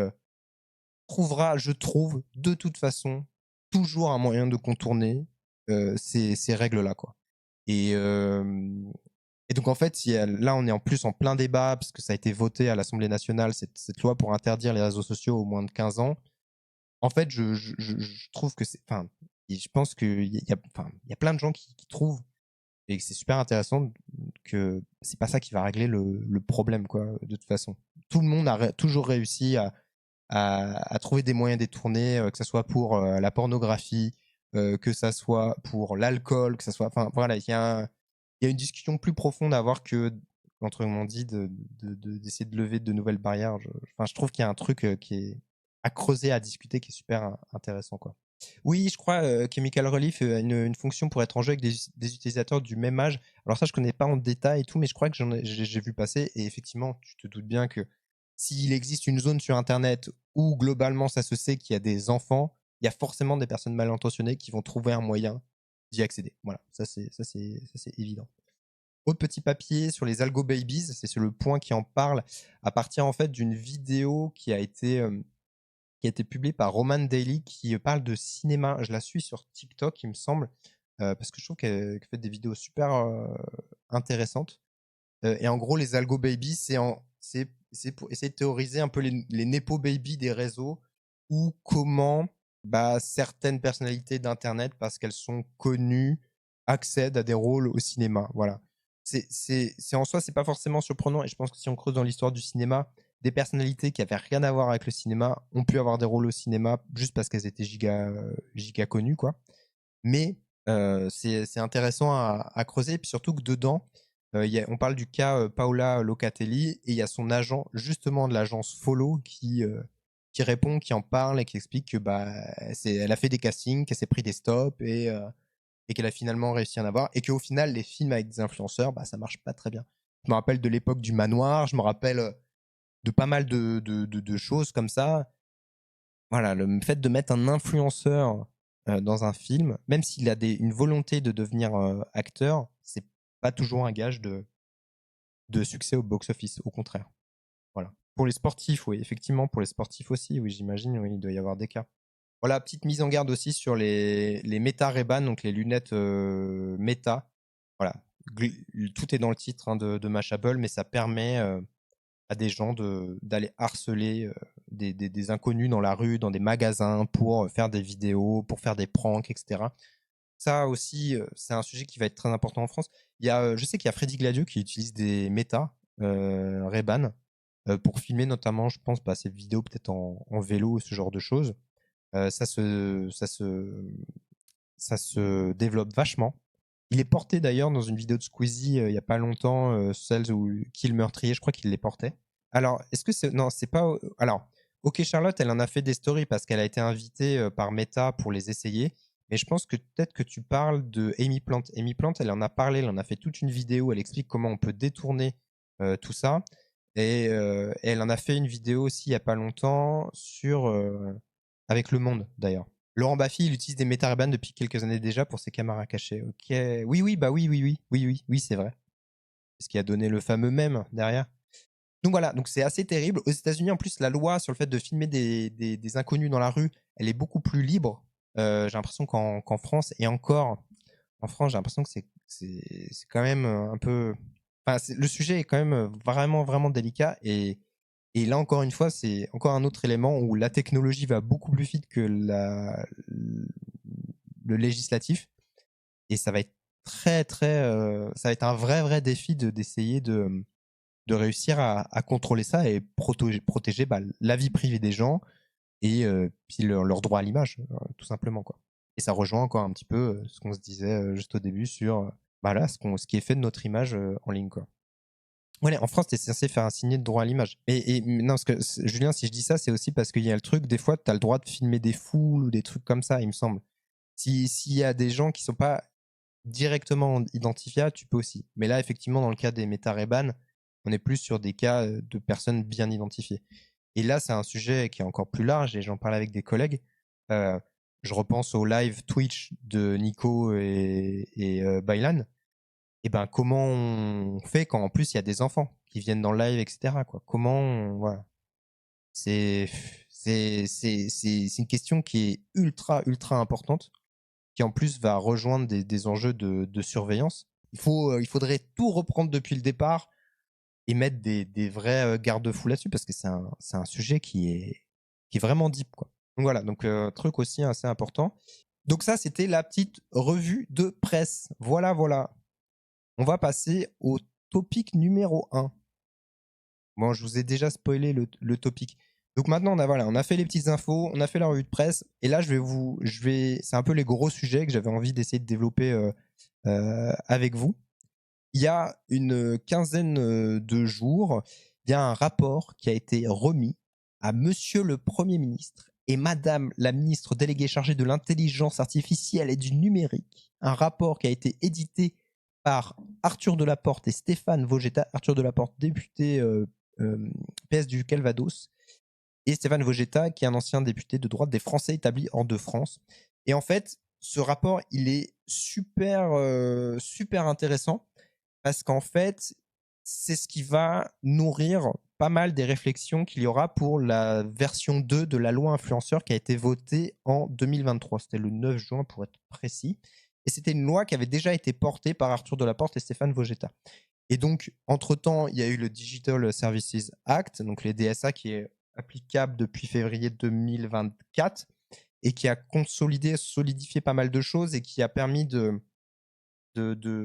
trouvera, je trouve, de toute façon, toujours un moyen de contourner ces règles-là, quoi. Et donc, en fait, là, on est en plus en plein débat, parce que ça a été voté à l'Assemblée nationale, cette loi pour interdire les réseaux sociaux aux moins de 15 ans. En fait, je trouve que c'est... Enfin, je pense qu'il y a plein de gens qui trouvent, Et c'est super intéressant que c'est pas ça qui va régler le problème, quoi, de toute façon. Tout le monde a toujours réussi à trouver des moyens détournés, que ce soit pour la pornographie, que ça soit pour l'alcool, que ça soit. Enfin, voilà, il y a une discussion plus profonde à avoir que, autrement dit, d'essayer de lever de nouvelles barrières. Enfin, je trouve qu'il y a un truc qui est à creuser, à discuter, qui est super intéressant, quoi. Oui, je crois Chemical Relief a une fonction pour être en jeu avec des utilisateurs du même âge. Alors ça, je connais pas en détail et tout, mais je crois que j'ai vu passer. Et effectivement, tu te doutes bien que s'il existe une zone sur Internet où globalement ça se sait qu'il y a des enfants, il y a forcément des personnes mal intentionnées qui vont trouver un moyen d'y accéder. Voilà, ça c'est évident. Autre petit papier sur les algo babies, c'est sur le point qui en parle à partir en fait d'une vidéo qui a été publiée par Roman Daly qui parle de cinéma. Je la suis sur TikTok, il me semble, parce que je trouve qu'elle fait des vidéos super intéressantes. Et en gros, les algo babies, c'est pour essayer de théoriser un peu les nepo babies des réseaux ou comment certaines personnalités d'Internet, parce qu'elles sont connues, accèdent à des rôles au cinéma. Voilà. C'est en soi, c'est pas forcément surprenant. Et je pense que si on creuse dans l'histoire du cinéma, des personnalités qui avaient rien à voir avec le cinéma ont pu avoir des rôles au cinéma juste parce qu'elles étaient giga connues, quoi. Mais c'est intéressant à creuser. Et puis surtout que dedans, on parle du cas Paola Locatelli et il y a son agent, justement de l'agence Follow, qui répond, qui en parle et qui explique que elle a fait des castings, qu'elle s'est pris des stops et qu'elle a finalement réussi à en avoir. Et qu'au final, les films avec des influenceurs, ça marche pas très bien. Je me rappelle de l'époque du manoir, je me rappelle de pas mal de choses comme ça. Voilà, le fait de mettre un influenceur dans un film, même s'il a une volonté de devenir acteur, c'est pas toujours un gage de succès au box-office, au contraire. Voilà. Pour les sportifs, oui, effectivement, pour les sportifs aussi, oui, j'imagine, oui, il doit y avoir des cas. Voilà, petite mise en garde aussi sur les Meta Ray-Ban, donc les lunettes Meta. Voilà, tout est dans le titre de Mashable, mais ça permet à des gens d'aller harceler des inconnus dans la rue, dans des magasins, pour faire des vidéos, pour faire des pranks, etc. Ça aussi, c'est un sujet qui va être très important en France. Je sais qu'il y a Freddy Gladieux qui utilise des méta Ray-Ban pour filmer notamment, je pense, ses vidéos peut-être en vélo, ce genre de choses. Ça se développe vachement. Il est porté d'ailleurs dans une vidéo de Squeezie il y a pas longtemps, celle où Kill Meurtrier, je crois qu'il les portait. Alors, est-ce que c'est... Non, c'est pas... Alors, OK Charlotte, elle en a fait des stories parce qu'elle a été invitée par Meta pour les essayer. Mais je pense que peut-être que tu parles de Amy Plant. Amy Plant, elle en a parlé, elle en a fait toute une vidéo, elle explique comment on peut détourner tout ça. Et elle en a fait une vidéo aussi il y a pas longtemps avec Le Monde d'ailleurs. Laurent Baffy, il utilise des méta-Ray-Ban depuis quelques années déjà pour ses caméras cachées. Ok, oui, oui, c'est vrai. C'est ce qui a donné le fameux mème derrière. Donc voilà, donc c'est assez terrible. Aux États-Unis, en plus, la loi sur le fait de filmer des inconnus dans la rue, elle est beaucoup plus libre. J'ai l'impression qu'en France, et encore, en France, j'ai l'impression que c'est quand même un peu. Enfin, le sujet est quand même vraiment, vraiment délicat. Et là, encore une fois, c'est encore un autre élément où la technologie va beaucoup plus vite que le législatif. Et ça va être très, très. Ça va être un vrai, vrai défi d'essayer de réussir à contrôler ça et protéger la vie privée des gens et puis leur droit à l'image, tout simplement, quoi. Et ça rejoint encore un petit peu ce qu'on se disait juste au début sur ce qui est fait de notre image en ligne, quoi. Ouais, en France, tu es censé faire un signet de droit à l'image. Et non, parce que Julien, si je dis ça, c'est aussi parce qu'il y a le truc, des fois, tu as le droit de filmer des foules ou des trucs comme ça, il me semble. S'il y a des gens qui sont pas directement identifiables, tu peux aussi. Mais là, effectivement, dans le cas des méta-Ray-Ban, on est plus sur des cas de personnes bien identifiées. Et là, c'est un sujet qui est encore plus large, et j'en parle avec des collègues. Je repense au live Twitch de Nico et Baylan. Et comment on fait quand en plus il y a des enfants qui viennent dans le live, etc., quoi. Voilà. C'est une question qui est ultra, ultra importante, qui en plus va rejoindre des enjeux de surveillance. Il faudrait tout reprendre depuis le départ et mettre des vrais garde-fous là-dessus, parce que c'est un sujet qui est vraiment deep, quoi. Donc voilà, truc aussi assez important. Donc ça, c'était la petite revue de presse. Voilà. On va passer au topic numéro 1. Bon, je vous ai déjà spoilé le topic. Donc maintenant, on a fait les petites infos, on a fait la revue de presse, et là, c'est un peu les gros sujets que j'avais envie d'essayer de développer avec vous. Il y a une quinzaine de jours, il y a un rapport qui a été remis à Monsieur le Premier ministre et Madame la ministre déléguée chargée de l'intelligence artificielle et du numérique. Un rapport qui a été édité par Arthur Delaporte et Stéphane Vogetta. Arthur Delaporte, député PS du Calvados, et Stéphane Vogetta, qui est un ancien député de droite des Français établis hors de France. Et en fait, ce rapport, il est super intéressant parce qu'en fait, c'est ce qui va nourrir pas mal des réflexions qu'il y aura pour la version 2 de la loi influenceur qui a été votée en 2023. C'était le 9 juin pour être précis. Et c'était une loi qui avait déjà été portée par Arthur Delaporte et Stéphane Vogetta. Et donc, entre-temps, il y a eu le Digital Services Act, donc les DSA, qui est applicable depuis février 2024 et qui a solidifié pas mal de choses et qui a permis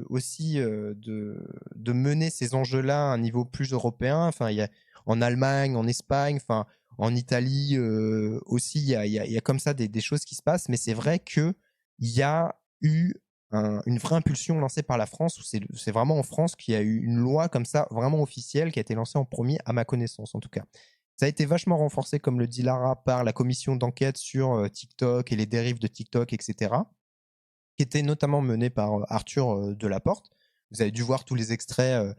aussi de mener ces enjeux-là à un niveau plus européen. Enfin, il y a en Allemagne, en Espagne, enfin, en Italie aussi, il y a comme ça des choses qui se passent, mais c'est vrai qu'il y a eu une vraie impulsion lancée par la France, où c'est vraiment en France qu'il y a eu une loi comme ça, vraiment officielle, qui a été lancée en premier, à ma connaissance en tout cas. Ça a été vachement renforcé, comme le dit Lara, par la commission d'enquête sur TikTok et les dérives de TikTok, etc., qui était notamment menée par Arthur Delaporte. Vous avez dû voir tous les extraits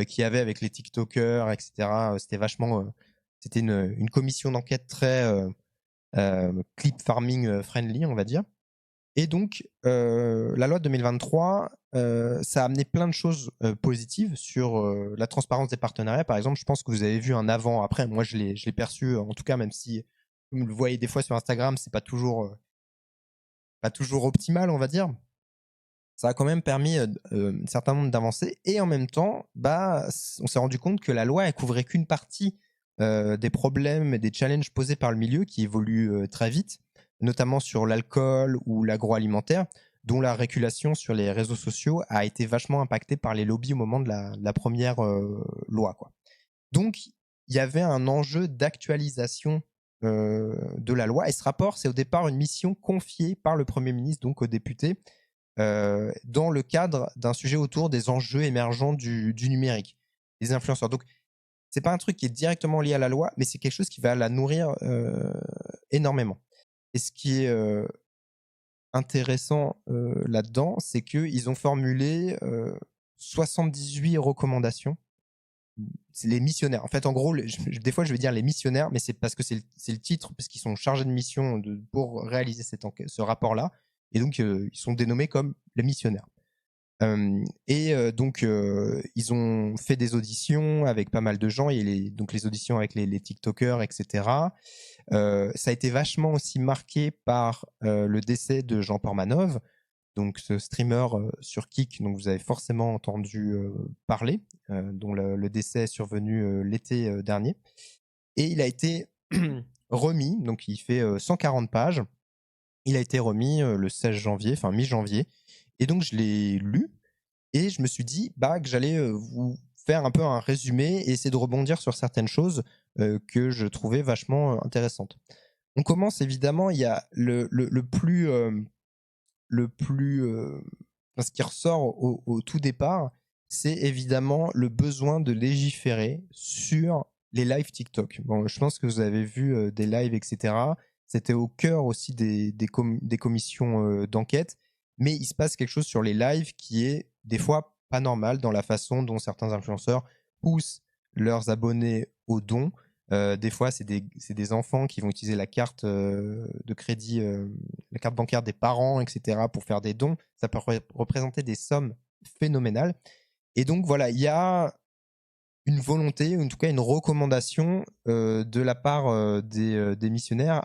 qu'il y avait avec les TikTokers, etc. C'était vachement... c'était une commission d'enquête très clip farming friendly, on va dire. Et donc, la loi de 2023, ça a amené plein de choses positives sur la transparence des partenariats. Par exemple, je pense que vous avez vu un avant-après. Moi, je l'ai perçu, en tout cas, même si vous le voyez des fois sur Instagram, c'est pas toujours optimal, on va dire. Ça a quand même permis un certain nombre d'avancées. Et en même temps, on s'est rendu compte que la loi, elle couvrait qu'une partie des problèmes et des challenges posés par le milieu qui évoluent très vite, notamment sur l'alcool ou l'agroalimentaire, dont la régulation sur les réseaux sociaux a été vachement impactée par les lobbies au moment de la première loi, quoi. Donc, il y avait un enjeu d'actualisation de la loi. Et ce rapport, c'est au départ une mission confiée par le Premier ministre, donc aux députés, dans le cadre d'un sujet autour des enjeux émergents du numérique, des influenceurs. Donc, c'est pas un truc qui est directement lié à la loi, mais c'est quelque chose qui va la nourrir énormément. Et ce qui est intéressant là-dedans, c'est qu'ils ont formulé 78 recommandations. C'est les missionnaires. En fait, en gros, des fois, je vais dire les missionnaires, mais c'est parce que c'est le titre, parce qu'ils sont chargés de mission pour réaliser ce rapport-là. Et donc, ils sont dénommés comme les missionnaires. Donc, ils ont fait des auditions avec pas mal de gens, et donc les auditions avec les TikTokers, etc. Ça a été vachement aussi marqué par le décès de Jean Portmanov, donc ce streamer sur Kik, dont vous avez forcément entendu parler, dont le décès est survenu l'été dernier. Et il a été remis, donc il fait 140 pages. Il a été remis le 16 janvier, enfin mi-janvier. Et donc je l'ai lu et je me suis dit que j'allais vous faire un peu un résumé et essayer de rebondir sur certaines choses que je trouvais vachement intéressantes. On commence évidemment, il y a ce qui ressort au tout départ, c'est évidemment le besoin de légiférer sur les lives TikTok. Bon, je pense que vous avez vu des lives, etc. C'était au cœur aussi des commissions d'enquête, mais il se passe quelque chose sur les lives qui est des fois pas normal dans la façon dont certains influenceurs poussent leurs abonnés aux dons. Des fois, c'est des enfants qui vont utiliser la carte de crédit, la carte bancaire des parents, etc., pour faire des dons. Ça peut représenter des sommes phénoménales. Et donc, voilà, il y a une volonté, ou en tout cas une recommandation de la part des missionnaires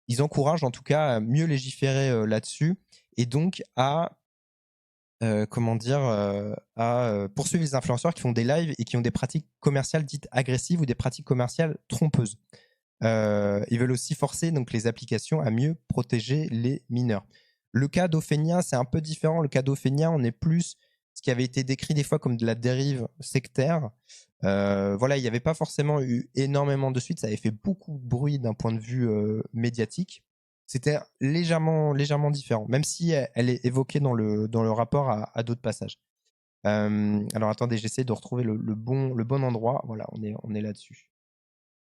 ils encouragent en tout cas à mieux légiférer là-dessus, et donc à poursuivre les influenceurs qui font des lives et qui ont des pratiques commerciales dites agressives ou des pratiques commerciales trompeuses. Ils veulent aussi forcer donc les applications à mieux protéger les mineurs. Le cas d'Ophénia, c'est un peu différent. Le cas d'Ophénia, on est plus ce qui avait été décrit des fois comme de la dérive sectaire. Voilà, il n'y avait pas forcément eu énormément de suite, ça avait fait beaucoup de bruit d'un point de vue médiatique. C'était légèrement différent, même si elle est évoquée dans le rapport à d'autres passages. Alors attendez, j'essaie de retrouver le bon endroit. Voilà, on est là-dessus.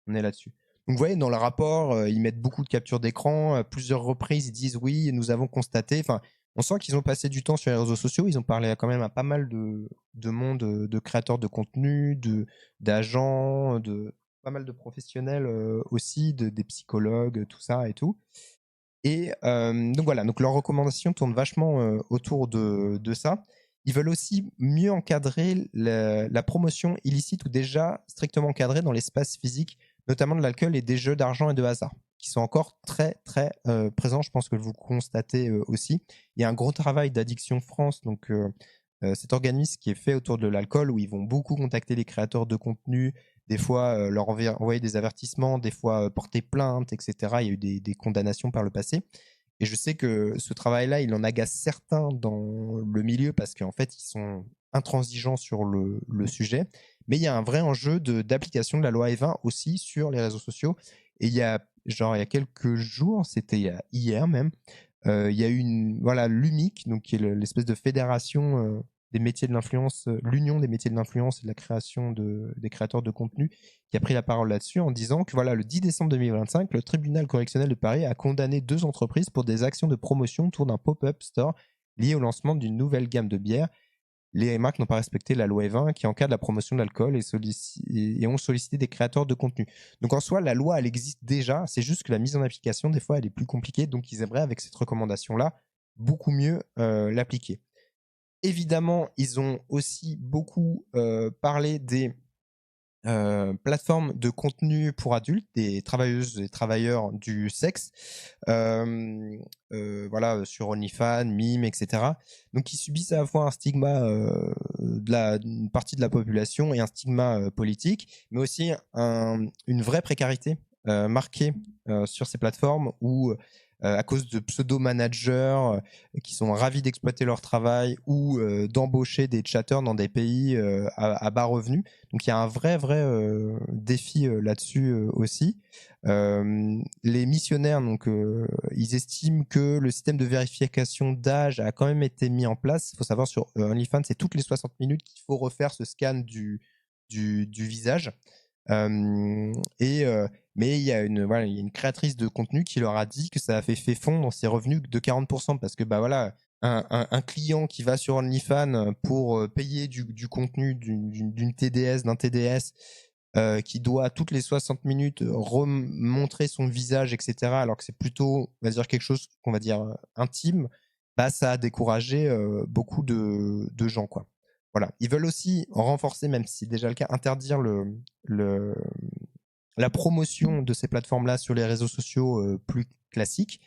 On est là-dessus. Donc vous voyez, dans le rapport, ils mettent beaucoup de captures d'écran, à plusieurs reprises, ils disent oui, nous avons constaté. Enfin, on sent qu'ils ont passé du temps sur les réseaux sociaux. Ils ont parlé quand même à pas mal de monde, de créateurs de contenu, d'agents, de pas mal de professionnels aussi, des psychologues, tout ça et tout. Et donc voilà, donc leurs recommandations tournent vachement autour de ça. Ils veulent aussi mieux encadrer la promotion illicite ou déjà strictement encadrée dans l'espace physique, notamment de l'alcool et des jeux d'argent et de hasard, qui sont encore très très présents. Je pense que vous le constatez aussi. Il y a un gros travail d'Addiction France, donc cet organisme qui est fait autour de l'alcool, où ils vont beaucoup contacter les créateurs de contenu, des fois leur envoyer des avertissements, des fois porter plainte, etc. Il y a eu des condamnations par le passé. Et je sais que ce travail-là, il en agace certains dans le milieu parce qu'en fait, ils sont intransigeants sur le sujet. Mais il y a un vrai enjeu d'application de la loi E20 aussi sur les réseaux sociaux. Et il y a quelques jours, c'était hier même, il y a eu voilà, l'UMIC, donc qui est l'espèce de fédération des métiers de l'influence, l'union des métiers de l'influence et de la création des créateurs de contenu, qui a pris la parole là-dessus en disant que voilà, le 10 décembre 2025, le tribunal correctionnel de Paris a condamné 2 entreprises pour des actions de promotion autour d'un pop-up store lié au lancement d'une nouvelle gamme de bières. Les marques n'ont pas respecté la loi E20 qui encadre la promotion de l'alcool et ont sollicité des créateurs de contenu. Donc en soi, la loi, elle existe déjà, c'est juste que la mise en application, des fois, elle est plus compliquée, donc ils aimeraient, avec cette recommandation-là, beaucoup mieux l'appliquer. Évidemment, ils ont aussi beaucoup parlé des plateformes de contenu pour adultes, des travailleuses et travailleurs du sexe, voilà, sur OnlyFans, Mime, etc. Donc, ils subissent à la fois un stigma d'une partie de la population et un stigma politique, mais aussi une vraie précarité marquée sur ces plateformes où à cause de pseudo-managers qui sont ravis d'exploiter leur travail ou d'embaucher des chatteurs dans des pays à bas revenus. Donc il y a un vrai défi là-dessus aussi. Les missionnaires, donc, ils estiment que le système de vérification d'âge a quand même été mis en place. Il faut savoir sur OnlyFans, c'est toutes les 60 minutes qu'il faut refaire ce scan du visage. Mais il y a une créatrice de contenu qui leur a dit que ça avait fait fondre ses revenus de 40% parce que bah voilà, un client qui va sur OnlyFans pour payer du contenu d'une TDS, d'un TDS, qui doit toutes les 60 minutes remontrer son visage, etc., alors que c'est plutôt, on va dire, quelque chose qu'on va dire intime, bah ça a découragé beaucoup de gens, quoi. Voilà. Ils veulent aussi renforcer, même si c'est déjà le cas, interdire la promotion de ces plateformes-là sur les réseaux sociaux plus classiques.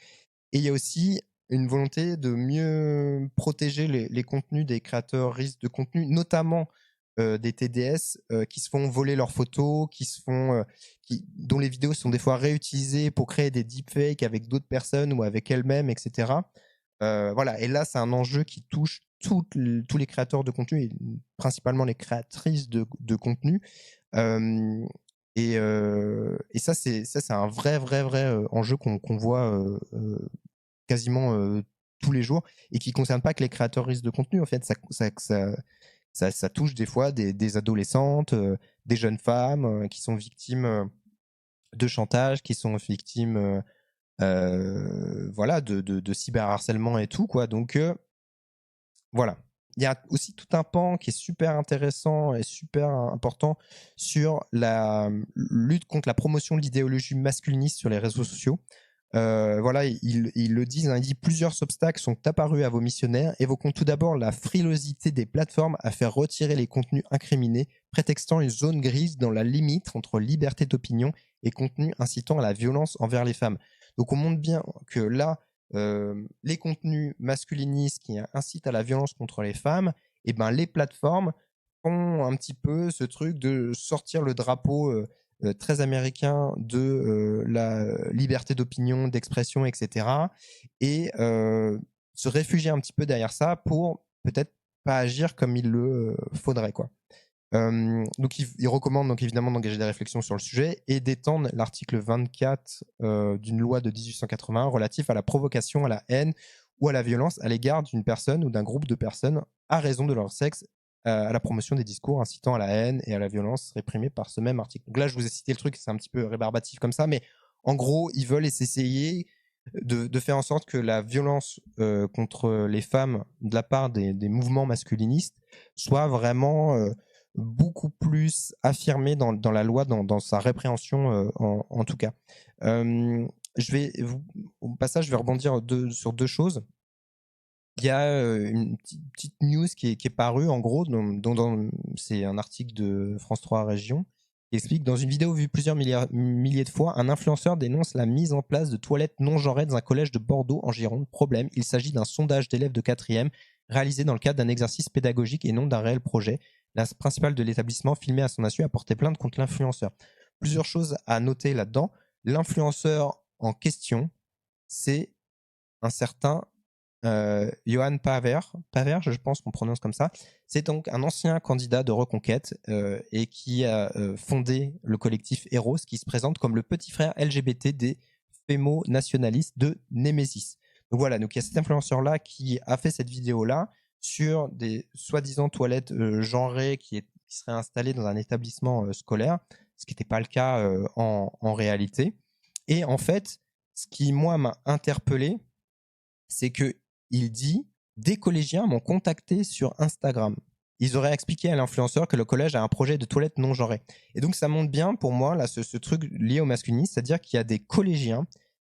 Et il y a aussi une volonté de mieux protéger les contenus des créateurs risques de contenu, notamment des TDS qui se font voler leurs photos, dont les vidéos sont des fois réutilisées pour créer des deepfakes avec d'autres personnes ou avec elles-mêmes, etc. Voilà. Et là, c'est un enjeu qui touche tous les créateurs de contenu et principalement les créatrices de contenu. Et ça, c'est un vrai enjeu qu'on voit quasiment tous les jours et qui ne concerne pas que les créateurs de contenu. En fait, ça touche des fois des adolescentes, des jeunes femmes qui sont victimes de chantage, qui sont victimes voilà, de cyberharcèlement et tout, quoi. Donc, voilà. Il y a aussi tout un pan qui est super intéressant et super important sur la lutte contre la promotion de l'idéologie masculiniste sur les réseaux sociaux. Voilà, ils le disent, hein, il dit plusieurs obstacles sont apparus à vos missionnaires, évoquons tout d'abord la frilosité des plateformes à faire retirer les contenus incriminés, prétextant une zone grise dans la limite entre liberté d'opinion et contenu incitant à la violence envers les femmes. Donc on montre bien que là, les contenus masculinistes qui incitent à la violence contre les femmes, et ben les plateformes font un petit peu ce truc de sortir le drapeau très américain de la liberté d'opinion, d'expression, etc. Et se réfugier un petit peu derrière ça pour peut-être pas agir comme il le faudrait, quoi. Donc il recommande donc évidemment d'engager des réflexions sur le sujet et d'étendre l'article 24 d'une loi de 1881 relatif à la provocation à la haine ou à la violence à l'égard d'une personne ou d'un groupe de personnes à raison de leur sexe, à la promotion des discours incitant à la haine et à la violence réprimés par ce même article. Donc là, je vous ai cité le truc, c'est un petit peu rébarbatif comme ça, mais en gros, ils veulent essayer de faire en sorte que la violence contre les femmes de la part des mouvements masculinistes soit vraiment beaucoup plus affirmée dans la loi, dans sa répréhension en tout cas. Au passage, je vais rebondir sur deux choses. Il y a une petite news qui est parue, en gros, c'est un article de France 3 Région, qui explique: dans une vidéo vue plusieurs milliers de fois, un influenceur dénonce la mise en place de toilettes non genrées dans un collège de Bordeaux en Gironde. Problème, il s'agit d'un sondage d'élèves de 4e réalisé dans le cadre d'un exercice pédagogique et non d'un réel projet. La principale de l'établissement, filmé à son insu, a porté plainte contre l'influenceur. Plusieurs choses à noter là-dedans. L'influenceur en question, c'est un certain Johan Paver, je pense qu'on prononce comme ça. C'est donc un ancien candidat de Reconquête et qui a fondé le collectif Eros, qui se présente comme le petit frère LGBT des fémo-nationalistes de Némésis. Donc voilà, donc il y a cet influenceur-là qui a fait cette vidéo-là sur des soi-disant toilettes genrées qui seraient installées dans un établissement scolaire, ce qui n'était pas le cas en réalité. Et en fait, ce qui, moi, m'a interpellé, c'est qu'il dit: des collégiens m'ont contacté sur Instagram. Ils auraient expliqué à l'influenceur que le collège a un projet de toilette non genrée. Et donc, ça montre bien, pour moi, là, ce truc lié au masculinisme, c'est-à-dire qu'il y a des collégiens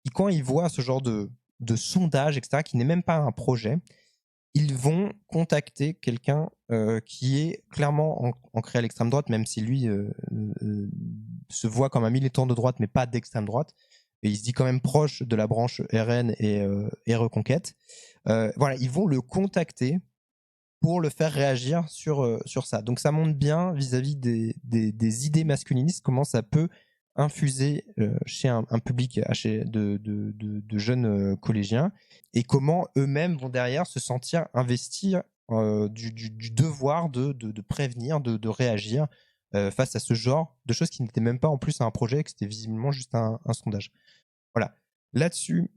qui, quand ils voient ce genre de sondage, etc., qui n'est même pas un projet, ils vont contacter quelqu'un qui est clairement ancré à l'extrême droite, même si lui se voit comme un militant de droite, mais pas d'extrême droite. Et il se dit quand même proche de la branche RN et Reconquête. Voilà, ils vont le contacter pour le faire réagir sur ça. Donc ça montre bien vis-à-vis des idées masculinistes comment ça peut infuser chez un public de jeunes collégiens, et comment eux-mêmes vont derrière se sentir investir du devoir de prévenir, de réagir face à ce genre de choses qui n'étaient même pas en plus un projet, que c'était visiblement juste un sondage. Voilà. Là-dessus,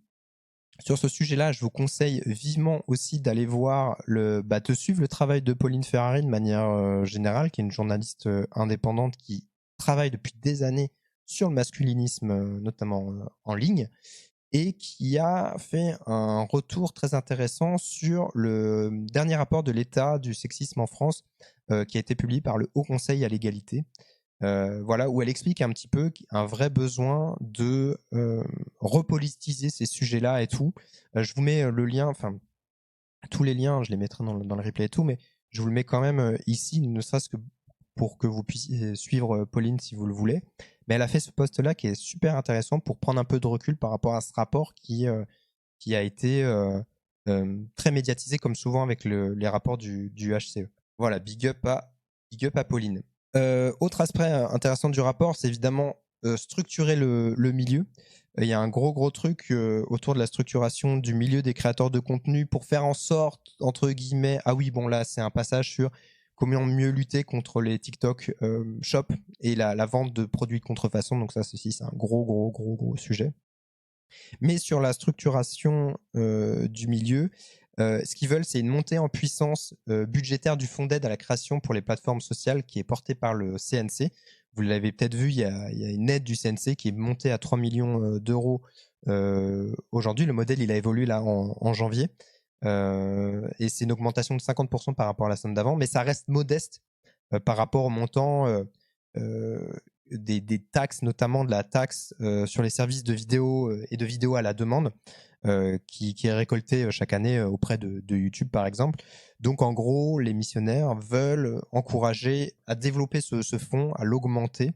sur ce sujet-là, je vous conseille vivement aussi d'aller voir de suivre le travail de Pauline Ferrari de manière générale, qui est une journaliste indépendante qui travaille depuis des années sur le masculinisme, notamment en ligne, et qui a fait un retour très intéressant sur le dernier rapport de l'état du sexisme en France, qui a été publié par le Haut Conseil à l'égalité. Voilà, où elle explique un petit peu un vrai besoin de repolitiser ces sujets-là et tout. Je vous mets le lien, enfin tous les liens, je les mettrai dans le replay et tout, mais je vous le mets quand même ici, ne serait-ce que pour que vous puissiez suivre Pauline si vous le voulez. Mais elle a fait ce post-là qui est super intéressant pour prendre un peu de recul par rapport à ce rapport qui a été très médiatisé, comme souvent avec les rapports du HCE. Voilà, big up à Pauline. Autre aspect intéressant du rapport, c'est évidemment structurer le milieu. Il y a un gros truc autour de la structuration du milieu des créateurs de contenu pour faire en sorte, entre guillemets, ah oui, bon là, c'est un passage sur comment mieux lutter contre les TikTok Shop et la vente de produits de contrefaçon. Donc ça, ceci, c'est un gros sujet. Mais sur la structuration du milieu, ce qu'ils veulent, c'est une montée en puissance budgétaire du fonds d'aide à la création pour les plateformes sociales qui est porté par le CNC. Vous l'avez peut-être vu, il y a une aide du CNC qui est montée à 3 millions d'euros aujourd'hui. Le modèle, il a évolué là en janvier. Et c'est une augmentation de 50% par rapport à la somme d'avant, mais ça reste modeste par rapport au montant des taxes, notamment de la taxe sur les services de vidéo et de vidéo à la demande, qui est récoltée chaque année auprès de YouTube, par exemple. Donc, en gros, les missionnaires veulent encourager à développer ce fonds, à l'augmenter.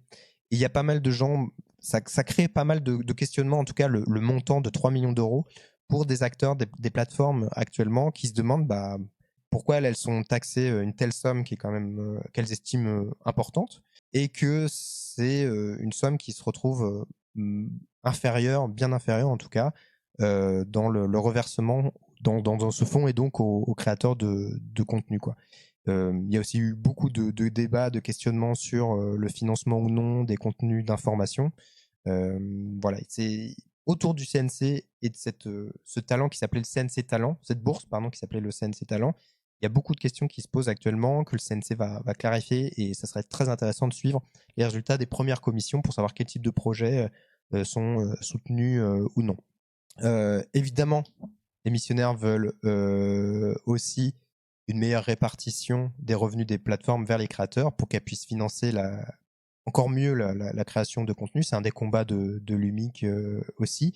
Et il y a pas mal de gens, ça crée pas mal de questionnements, en tout cas, le montant de 3 millions d'euros pour des acteurs des plateformes actuellement qui se demandent pourquoi elles sont taxées une telle somme qui est quand même qu'elles estiment importante, et que c'est une somme qui se retrouve inférieure, bien inférieure en tout cas, dans le reversement dans ce fonds et donc aux créateurs de contenu, quoi. Il y a aussi eu beaucoup de débats, de questionnements sur le financement ou non des contenus d'information. Voilà, c'est autour du CNC et de ce talent qui s'appelait le CNC Talent, cette bourse, pardon, qui s'appelait le CNC Talent. Il y a beaucoup de questions qui se posent actuellement, que le CNC va clarifier, et ça serait très intéressant de suivre les résultats des premières commissions pour savoir quel type de projets sont soutenus ou non. Évidemment, les missionnaires veulent aussi une meilleure répartition des revenus des plateformes vers les créateurs pour qu'elles puissent financer encore mieux la création de contenu. C'est un des combats de l'UMIC aussi.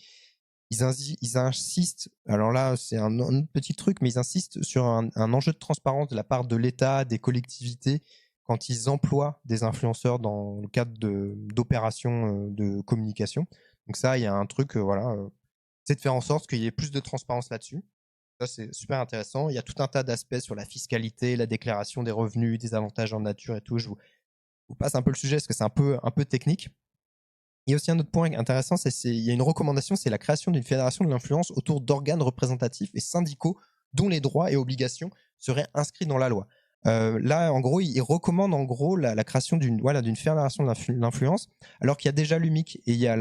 Ils insistent, alors là c'est un autre petit truc, mais ils insistent sur un enjeu de transparence de la part de l'État, des collectivités, quand ils emploient des influenceurs dans le cadre d'opérations de communication. Donc ça, il y a un truc, voilà, c'est de faire en sorte qu'il y ait plus de transparence là-dessus. Ça, c'est super intéressant. Il y a tout un tas d'aspects sur la fiscalité, la déclaration des revenus, des avantages en nature et tout. Je vous passe un peu le sujet parce que c'est un peu technique. Il y a aussi un autre point intéressant, il y a une recommandation, c'est la création d'une fédération de l'influence autour d'organes représentatifs et syndicaux dont les droits et obligations seraient inscrits dans la loi. Là, en gros, il recommande en gros la création d'une fédération de l'influence, alors qu'il y a déjà l'UMIC et il y a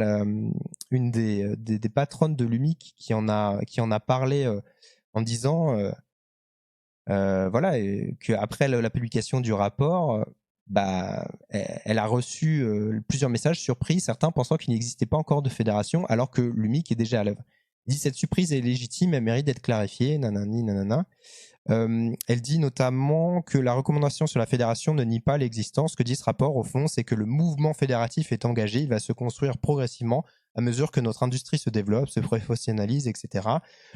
une des patronnes de l'UMIC qui en a parlé en disant voilà, qu'après la publication du rapport, elle a reçu plusieurs messages surpris, certains pensant qu'il n'existait pas encore de fédération alors que l'UMIC est déjà à l'œuvre. Il dit cette surprise est légitime, elle mérite d'être clarifiée, nanani, nanana. Elle dit notamment que la recommandation sur la fédération ne nie pas l'existence. Ce que dit ce rapport, au fond, c'est que le mouvement fédératif est engagé, il va se construire progressivement à mesure que notre industrie se développe, se professionnalise, etc.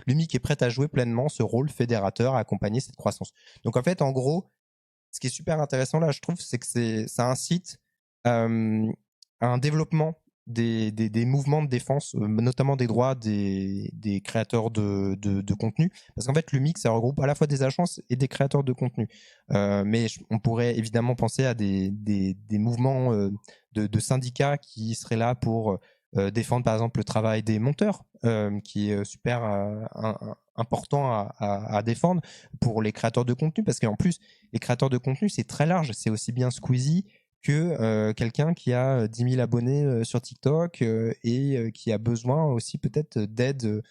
L'UMIC est prête à jouer pleinement ce rôle fédérateur, à accompagner cette croissance. Donc en fait, en gros, ce qui est super intéressant là, je trouve, c'est que ça incite à un développement des mouvements de défense, notamment des droits des créateurs de contenu. Parce qu'en fait, l'UMIC, ça regroupe à la fois des agences et des créateurs de contenu. Mais on pourrait évidemment penser à des mouvements de syndicats qui seraient là pour défendre, par exemple, le travail des monteurs, qui est super important à défendre pour les créateurs de contenu. Parce qu'en plus, les créateurs de contenu, c'est très large. C'est aussi bien Squeezie que quelqu'un qui a 10 000 abonnés sur TikTok et qui a besoin aussi peut-être d'aide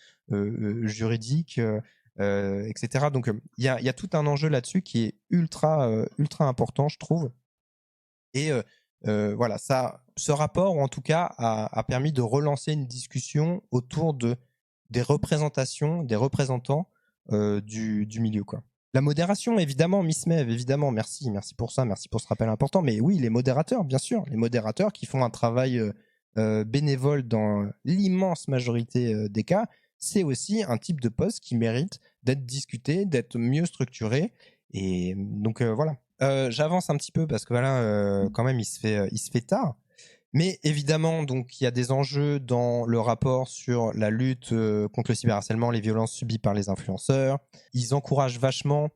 juridique, etc. Donc il y a tout un enjeu là-dessus qui est ultra important, je trouve. Et voilà, ce rapport, en tout cas, a permis de relancer une discussion autour des représentations, des représentants du milieu, quoi. La modération, évidemment, Miss Mev, évidemment, merci pour ça, merci pour ce rappel important. Mais oui, les modérateurs, bien sûr, les modérateurs qui font un travail bénévole dans l'immense majorité des cas, c'est aussi un type de poste qui mérite d'être discuté, d'être mieux structuré. Et donc voilà. J'avance un petit peu parce que voilà, quand même, il se fait tard. Mais évidemment, donc il y a des enjeux dans le rapport sur la lutte contre le cyberharcèlement, les violences subies par les influenceurs. Ils encouragent vachement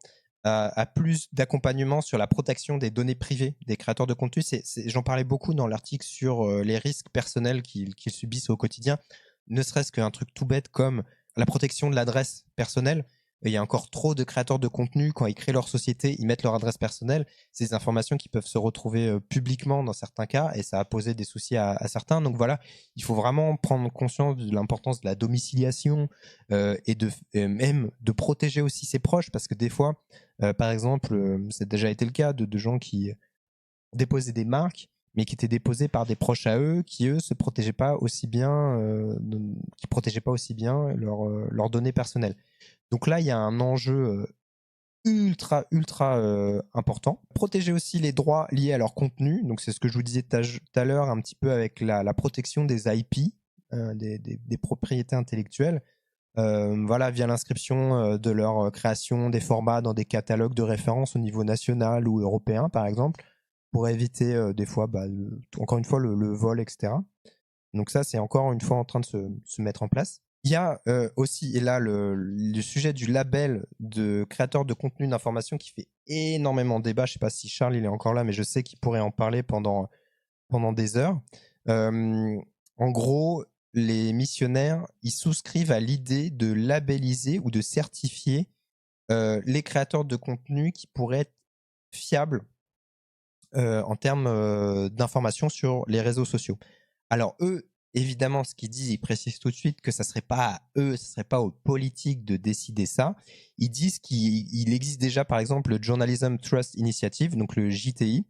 à plus d'accompagnement sur la protection des données privées des créateurs de contenu. J'en parlais beaucoup dans l'article sur les risques personnels qu'ils subissent au quotidien, ne serait-ce qu'un truc tout bête comme la protection de l'adresse personnelle. Il y a encore trop de créateurs de contenu, quand ils créent leur société, ils mettent leur adresse personnelle. C'est des informations qui peuvent se retrouver publiquement dans certains cas et ça a posé des soucis à certains. Donc voilà, il faut vraiment prendre conscience de l'importance de la domiciliation et même de protéger aussi ses proches parce que des fois, par exemple, ça a déjà été le cas de gens qui déposaient des marques mais qui étaient déposées par des proches à eux, qui eux se protégeaient pas aussi bien, leurs données personnelles. Donc là, il y a un enjeu ultra important. Protéger aussi les droits liés à leur contenu. Donc c'est ce que je vous disais tout à l'heure un petit peu avec la protection des IP, des propriétés intellectuelles. Voilà, via l'inscription de leur création des formats dans des catalogues de référence au niveau national ou européen, par exemple, pour éviter des fois, encore une fois, le vol, etc. Donc ça, c'est encore une fois en train de se mettre en place. Il y a aussi, et là, le sujet du label de créateur de contenu d'information qui fait énormément de débat. Je ne sais pas si Charles il est encore là, mais je sais qu'il pourrait en parler pendant des heures. En gros, les missionnaires, ils souscrivent à l'idée de labelliser ou de certifier les créateurs de contenu qui pourraient être fiables en termes d'informations sur les réseaux sociaux. Alors eux, évidemment, ce qu'ils disent, ils précisent tout de suite que ça serait pas à eux, ça serait pas aux politiques de décider ça. Ils disent qu'il existe déjà, par exemple, le Journalism Trust Initiative, donc le JTI,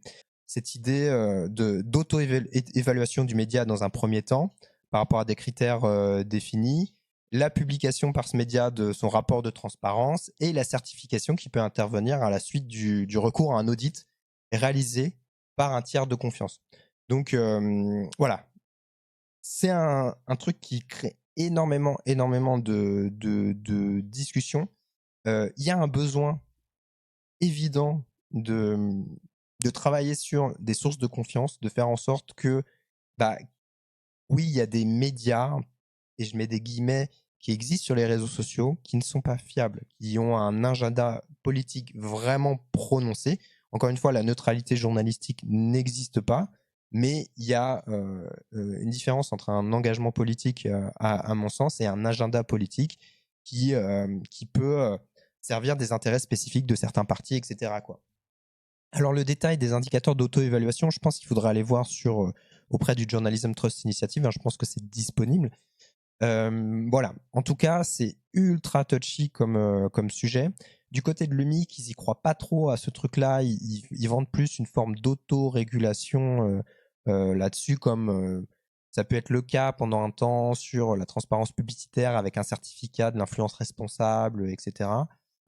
cette idée d'auto-évaluation du média dans un premier temps, par rapport à des critères définis, la publication par ce média de son rapport de transparence et la certification qui peut intervenir à la suite du recours à un audit réalisé par un tiers de confiance. Donc voilà, c'est un truc qui crée énormément de discussions. Il y a un besoin évident de travailler sur des sources de confiance, de faire en sorte que, bah, oui, il y a des médias, et je mets des guillemets, qui existent sur les réseaux sociaux, qui ne sont pas fiables, qui ont un agenda politique vraiment prononcé. Encore une fois, la neutralité journalistique n'existe pas, mais il y a une différence entre un engagement politique, à mon sens, et un agenda politique qui peut servir des intérêts spécifiques de certains partis, etc., quoi. Alors, le détail des indicateurs d'auto-évaluation, je pense qu'il faudra aller voir auprès du Journalism Trust Initiative. Je pense que c'est disponible. Voilà. En tout cas, c'est ultra touchy comme sujet. Du côté de l'UMIC, ils y croient pas trop à ce truc-là. Ils vendent plus une forme d'auto-régulation là-dessus, comme ça peut être le cas pendant un temps sur la transparence publicitaire avec un certificat de l'influence responsable, etc.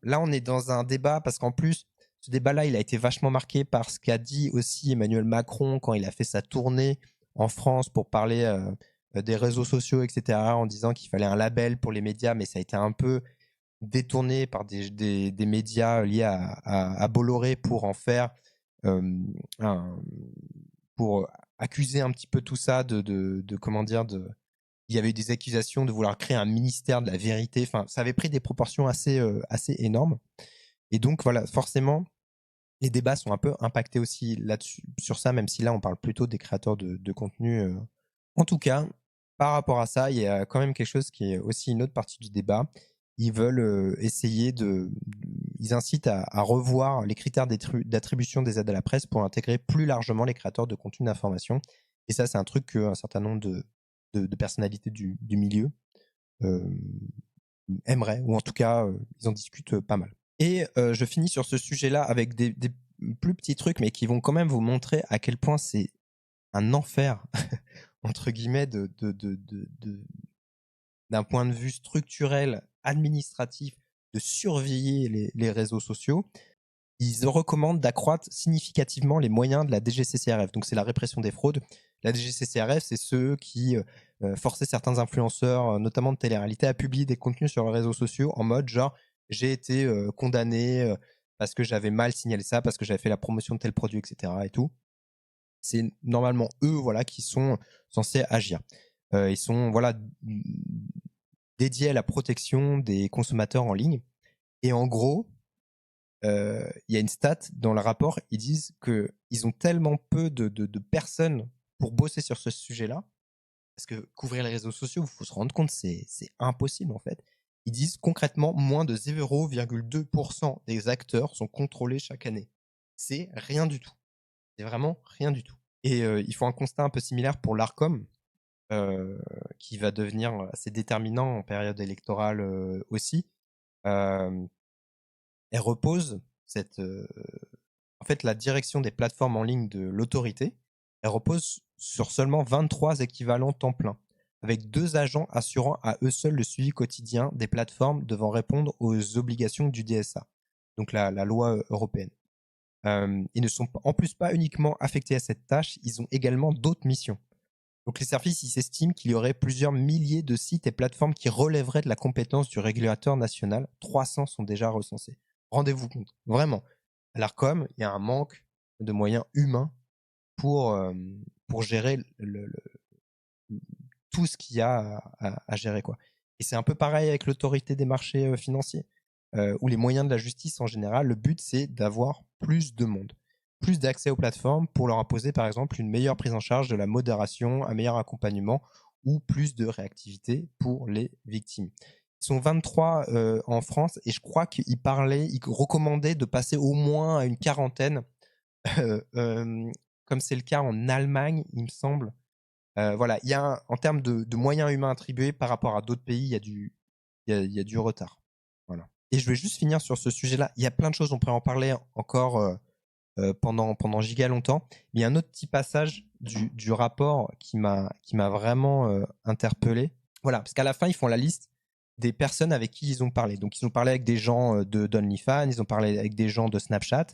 Là, on est dans un débat parce qu'en plus, ce débat-là, il a été vachement marqué par ce qu'a dit aussi Emmanuel Macron quand il a fait sa tournée en France pour parler des réseaux sociaux, etc., en disant qu'il fallait un label pour les médias, mais ça a été un peu détourné par des médias liés à Bolloré pour en faire pour accuser un petit peu tout ça de comment dire, il y avait eu des accusations de vouloir créer un ministère de la vérité. Enfin, ça avait pris des proportions assez énormes. Et donc voilà, forcément, les débats sont un peu impactés aussi là-dessus, sur ça, même si là on parle plutôt des créateurs de contenu. En tout cas, par rapport à ça, il y a quand même quelque chose qui est aussi une autre partie du débat. Ils veulent essayer ils incitent à revoir les critères d'attribution des aides à la presse pour intégrer plus largement les créateurs de contenu d'information. Et ça, c'est un truc qu'un certain nombre de personnalités du milieu aimeraient, ou en tout cas, ils en discutent pas mal. Et je finis sur ce sujet-là avec des plus petits trucs, mais qui vont quand même vous montrer à quel point c'est un enfer, entre guillemets, d'un point de vue structurel, administratif, de surveiller les réseaux sociaux. Ils recommandent d'accroître significativement les moyens de la DGCCRF. Donc, c'est la répression des fraudes. La DGCCRF, c'est ceux qui forçaient certains influenceurs, notamment de télé-réalité, à publier des contenus sur les réseaux sociaux en mode genre j'ai été condamné parce que j'avais mal signalé ça, parce que j'avais fait la promotion de tel produit, etc. et tout. C'est normalement eux, voilà, qui sont censés agir. Ils sont dédiés à la protection des consommateurs en ligne. Et en gros, il y a une stat dans le rapport, ils disent qu'ils ont tellement peu de personnes pour bosser sur ce sujet-là, parce que couvrir les réseaux sociaux, il faut se rendre compte, c'est impossible en fait. Ils disent concrètement, moins de 0,2% des acteurs sont contrôlés chaque année. C'est rien du tout. C'est vraiment rien du tout. Et ils font un constat un peu similaire pour l'ARCOM, qui va devenir assez déterminant en période électorale aussi. Elle repose en fait, la direction des plateformes en ligne de l'autorité, elle repose sur seulement 23 équivalents temps plein, avec 2 agents assurant à eux seuls le suivi quotidien des plateformes devant répondre aux obligations du DSA, donc la loi européenne. Ils ne sont en plus pas uniquement affectés à cette tâche, ils ont également d'autres missions. Donc les services, ils s'estiment qu'il y aurait plusieurs milliers de sites et plateformes qui relèveraient de la compétence du régulateur national. 300 sont déjà recensés. Rendez-vous compte, vraiment. À l'ARCOM, il y a un manque de moyens humains pour gérer tout ce qu'il y a à gérer, quoi. Et c'est un peu pareil avec l'autorité des marchés financiers, où les moyens de la justice en général, le but c'est d'avoir plus de monde, plus d'accès aux plateformes pour leur imposer par exemple une meilleure prise en charge de la modération, un meilleur accompagnement, ou plus de réactivité pour les victimes. Ils sont 23 en France et je crois qu'ils recommandaient de passer au moins à une quarantaine, comme c'est le cas en Allemagne, il me semble. Voilà, en termes de moyens humains attribués par rapport à d'autres pays, il y a du retard. Voilà. Et je vais juste finir sur ce sujet-là. Il y a plein de choses, on pourrait en parler encore pendant giga longtemps. Mais il y a un autre petit passage du rapport qui m'a vraiment interpellé. Voilà, parce qu'à la fin, ils font la liste des personnes avec qui ils ont parlé. Donc, ils ont parlé avec des gens d'OnlyFans, ils ont parlé avec des gens de Snapchat.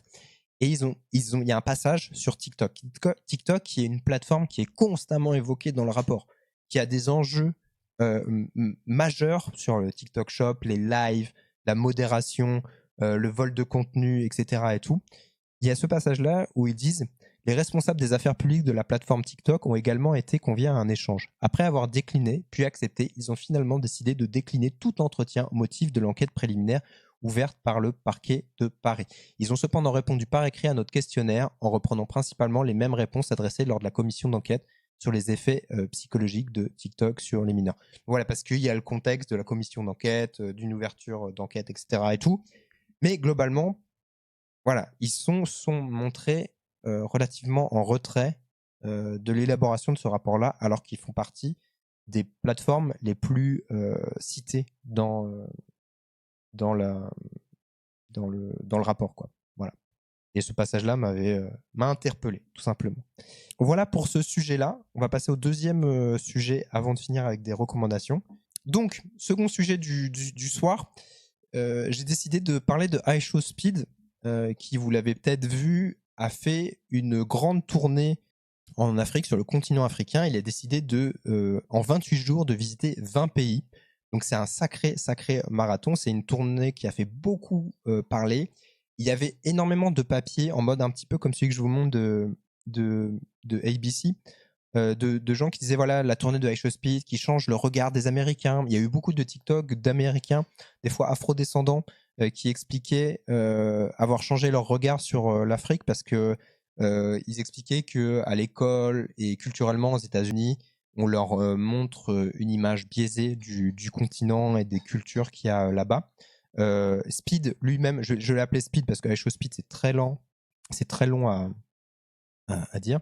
Et il y a un passage sur TikTok. TikTok, qui est une plateforme qui est constamment évoquée dans le rapport, qui a des enjeux majeurs sur le TikTok Shop, les lives, la modération, le vol de contenu, etc. et tout. Il y a ce passage-là où ils disent « Les responsables des affaires publiques de la plateforme TikTok ont également été conviés à un échange. Après avoir décliné, puis accepté, ils ont finalement décidé de décliner tout entretien au motif de l'enquête préliminaire ouverte par le parquet de Paris. Ils ont cependant répondu par écrit à notre questionnaire en reprenant principalement les mêmes réponses adressées lors de la commission d'enquête sur les effets psychologiques de TikTok sur les mineurs. » Voilà, parce qu'il y a le contexte de la commission d'enquête, d'une ouverture d'enquête, etc. et tout. Mais globalement, voilà, ils sont montrés relativement en retrait de l'élaboration de ce rapport-là, alors qu'ils font partie des plateformes les plus citées dans le rapport, quoi. Voilà. Et ce passage-là m'a interpellé, tout simplement. Voilà pour ce sujet-là. On va passer au deuxième sujet avant de finir avec des recommandations. Donc, second sujet du soir, j'ai décidé de parler de iShowSpeed, qui, vous l'avez peut-être vu, a fait une grande tournée en Afrique, sur le continent africain. Il a décidé en 28 jours, de visiter 20 pays. Donc c'est un sacré marathon. C'est une tournée qui a fait beaucoup parler. Il y avait énormément de papiers en mode un petit peu comme celui que je vous montre de ABC, de gens qui disaient voilà, la tournée de iShowSpeed qui change le regard des Américains. Il y a eu beaucoup de TikTok d'Américains, des fois afro-descendants, qui expliquaient avoir changé leur regard sur l'Afrique parce que ils expliquaient que à l'école et culturellement aux États-Unis, on leur montre une image biaisée du continent et des cultures qu'il y a là-bas. Speed lui-même, je l'ai appelé Speed parce que iShowSpeed c'est très long à dire.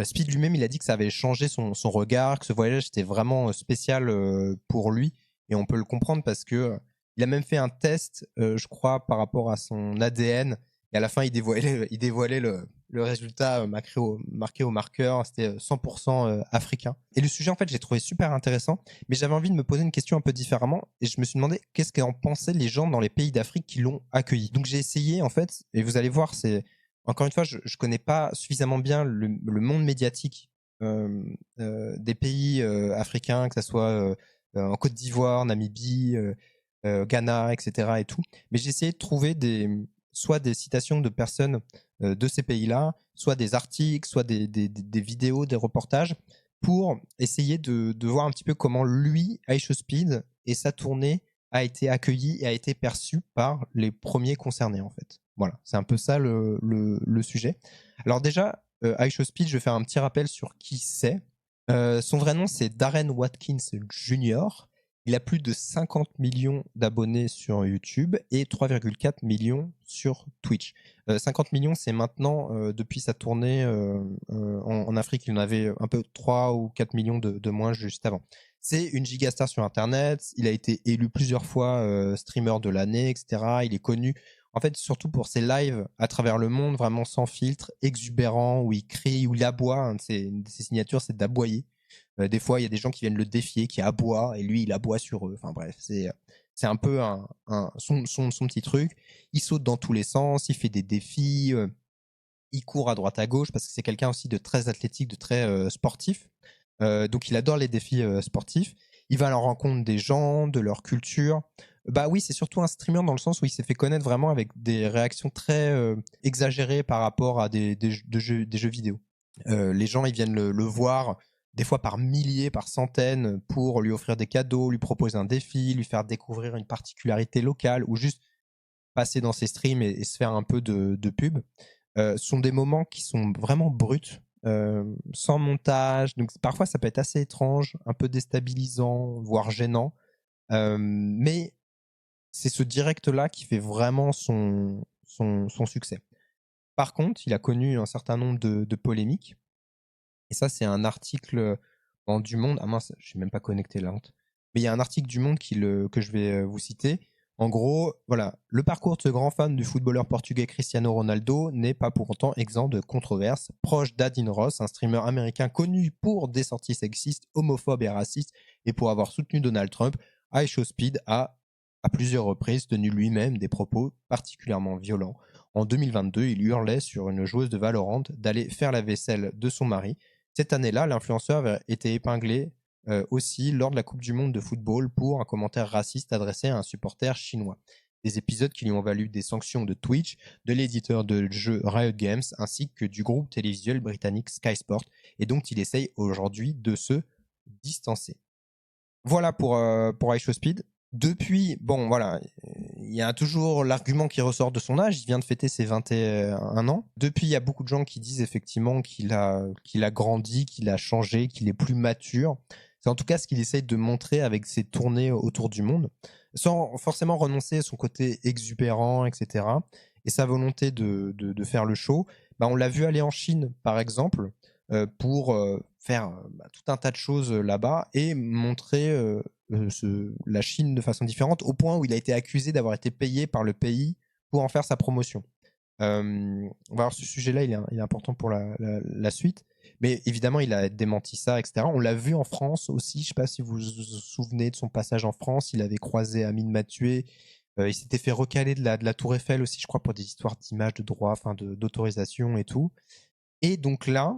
Speed lui-même, il a dit que ça avait changé son regard, que ce voyage était vraiment spécial pour lui, et on peut le comprendre parce que il a même fait un test, je crois, par rapport à son ADN, et à la fin il dévoilait le résultat marqué au marqueur. C'était 100% africain. Et le sujet, en fait, j'ai trouvé super intéressant, mais j'avais envie de me poser une question un peu différemment, et je me suis demandé qu'est-ce qu'en pensaient les gens dans les pays d'Afrique qui l'ont accueilli. Donc j'ai essayé, en fait, et vous allez voir, encore une fois, je connais pas suffisamment bien le monde médiatique des pays africains, que ce soit en Côte d'Ivoire, Namibie, Ghana, etc. et tout. Mais j'ai essayé de trouver soit des citations de personnes de ces pays-là, soit des articles, soit des vidéos, des reportages, pour essayer de voir un petit peu comment lui, iShowSpeed, et sa tournée a été accueilli et a été perçu par les premiers concernés, en fait. Voilà, c'est un peu ça le sujet. Alors déjà, iShowSpeed, je vais faire un petit rappel sur qui c'est. Son vrai nom, c'est Darren Watkins Jr. Il a plus de 50 millions d'abonnés sur YouTube et 3,4 millions sur Twitch. 50 millions, c'est maintenant, depuis sa tournée en Afrique, il en avait un peu 3 ou 4 millions de moins juste avant. C'est une gigastar sur Internet, il a été élu plusieurs fois streamer de l'année, etc. Il est connu, en fait, surtout pour ses lives à travers le monde, vraiment sans filtre, exubérant, où il crie, où il aboie. Une de ses signatures, c'est d'aboyer. Des fois, il y a des gens qui viennent le défier, qui aboient, et lui, il aboie sur eux. Enfin bref, c'est un peu son petit truc. Il saute dans tous les sens, il fait des défis, il court à droite à gauche, parce que c'est quelqu'un aussi de très athlétique, de très sportif. Donc il adore les défis sportifs. Il va à la rencontre des gens, de leur culture. Bah oui, c'est surtout un streamer dans le sens où il s'est fait connaître vraiment avec des réactions très exagérées par rapport à des jeux vidéo. Les gens, ils viennent le voir des fois par milliers, par centaines, pour lui offrir des cadeaux, lui proposer un défi, lui faire découvrir une particularité locale, ou juste passer dans ses streams et se faire un peu de pub. Ce sont des moments qui sont vraiment bruts. sans montage. Donc parfois, ça peut être assez étrange, un peu déstabilisant, voire gênant. Mais c'est ce direct-là qui fait vraiment son succès. Par contre, il a connu un certain nombre de polémiques. Et ça, c'est un article dans Du Monde. Ah mince, je suis même pas connecté là. Honte. Mais il y a un article du Monde que je vais vous citer. En gros, voilà, le parcours de ce grand fan du footballeur portugais Cristiano Ronaldo n'est pas pour autant exempt de controverses. Proche d'Adin Ross, un streamer américain connu pour des sorties sexistes, homophobes et racistes, et pour avoir soutenu Donald Trump, iShowSpeed a, à plusieurs reprises, tenu lui-même des propos particulièrement violents. En 2022, il hurlait sur une joueuse de Valorant d'aller faire la vaisselle de son mari. Cette année-là, l'influenceur avait été épinglé aussi lors de la Coupe du Monde de football pour un commentaire raciste adressé à un supporter chinois. Des épisodes qui lui ont valu des sanctions de Twitch, de l'éditeur de jeux Riot Games, ainsi que du groupe télévisuel britannique Sky Sport, et dont il essaye aujourd'hui de se distancer. Voilà pour iShowSpeed. Depuis, bon voilà, il y a toujours l'argument qui ressort de son âge, il vient de fêter ses 21 ans. Depuis, il y a beaucoup de gens qui disent effectivement qu'il a grandi, qu'il a changé, qu'il est plus mature. C'est en tout cas ce qu'il essaye de montrer avec ses tournées autour du monde, sans forcément renoncer à son côté exubérant, etc. Et sa volonté de faire le show. Bah, on l'a vu aller en Chine, par exemple, pour faire tout un tas de choses là-bas et montrer la Chine de façon différente, au point où il a été accusé d'avoir été payé par le pays pour en faire sa promotion. On va voir ce sujet-là, il est important pour la suite. Mais évidemment, il a démenti ça, etc. On l'a vu en France aussi. Je ne sais pas si vous vous souvenez de son passage en France. Il avait croisé Amine Mathieu. Il s'était fait recaler de la Tour Eiffel aussi, je crois, pour des histoires d'images, de droit, d'autorisation et tout. Et donc là,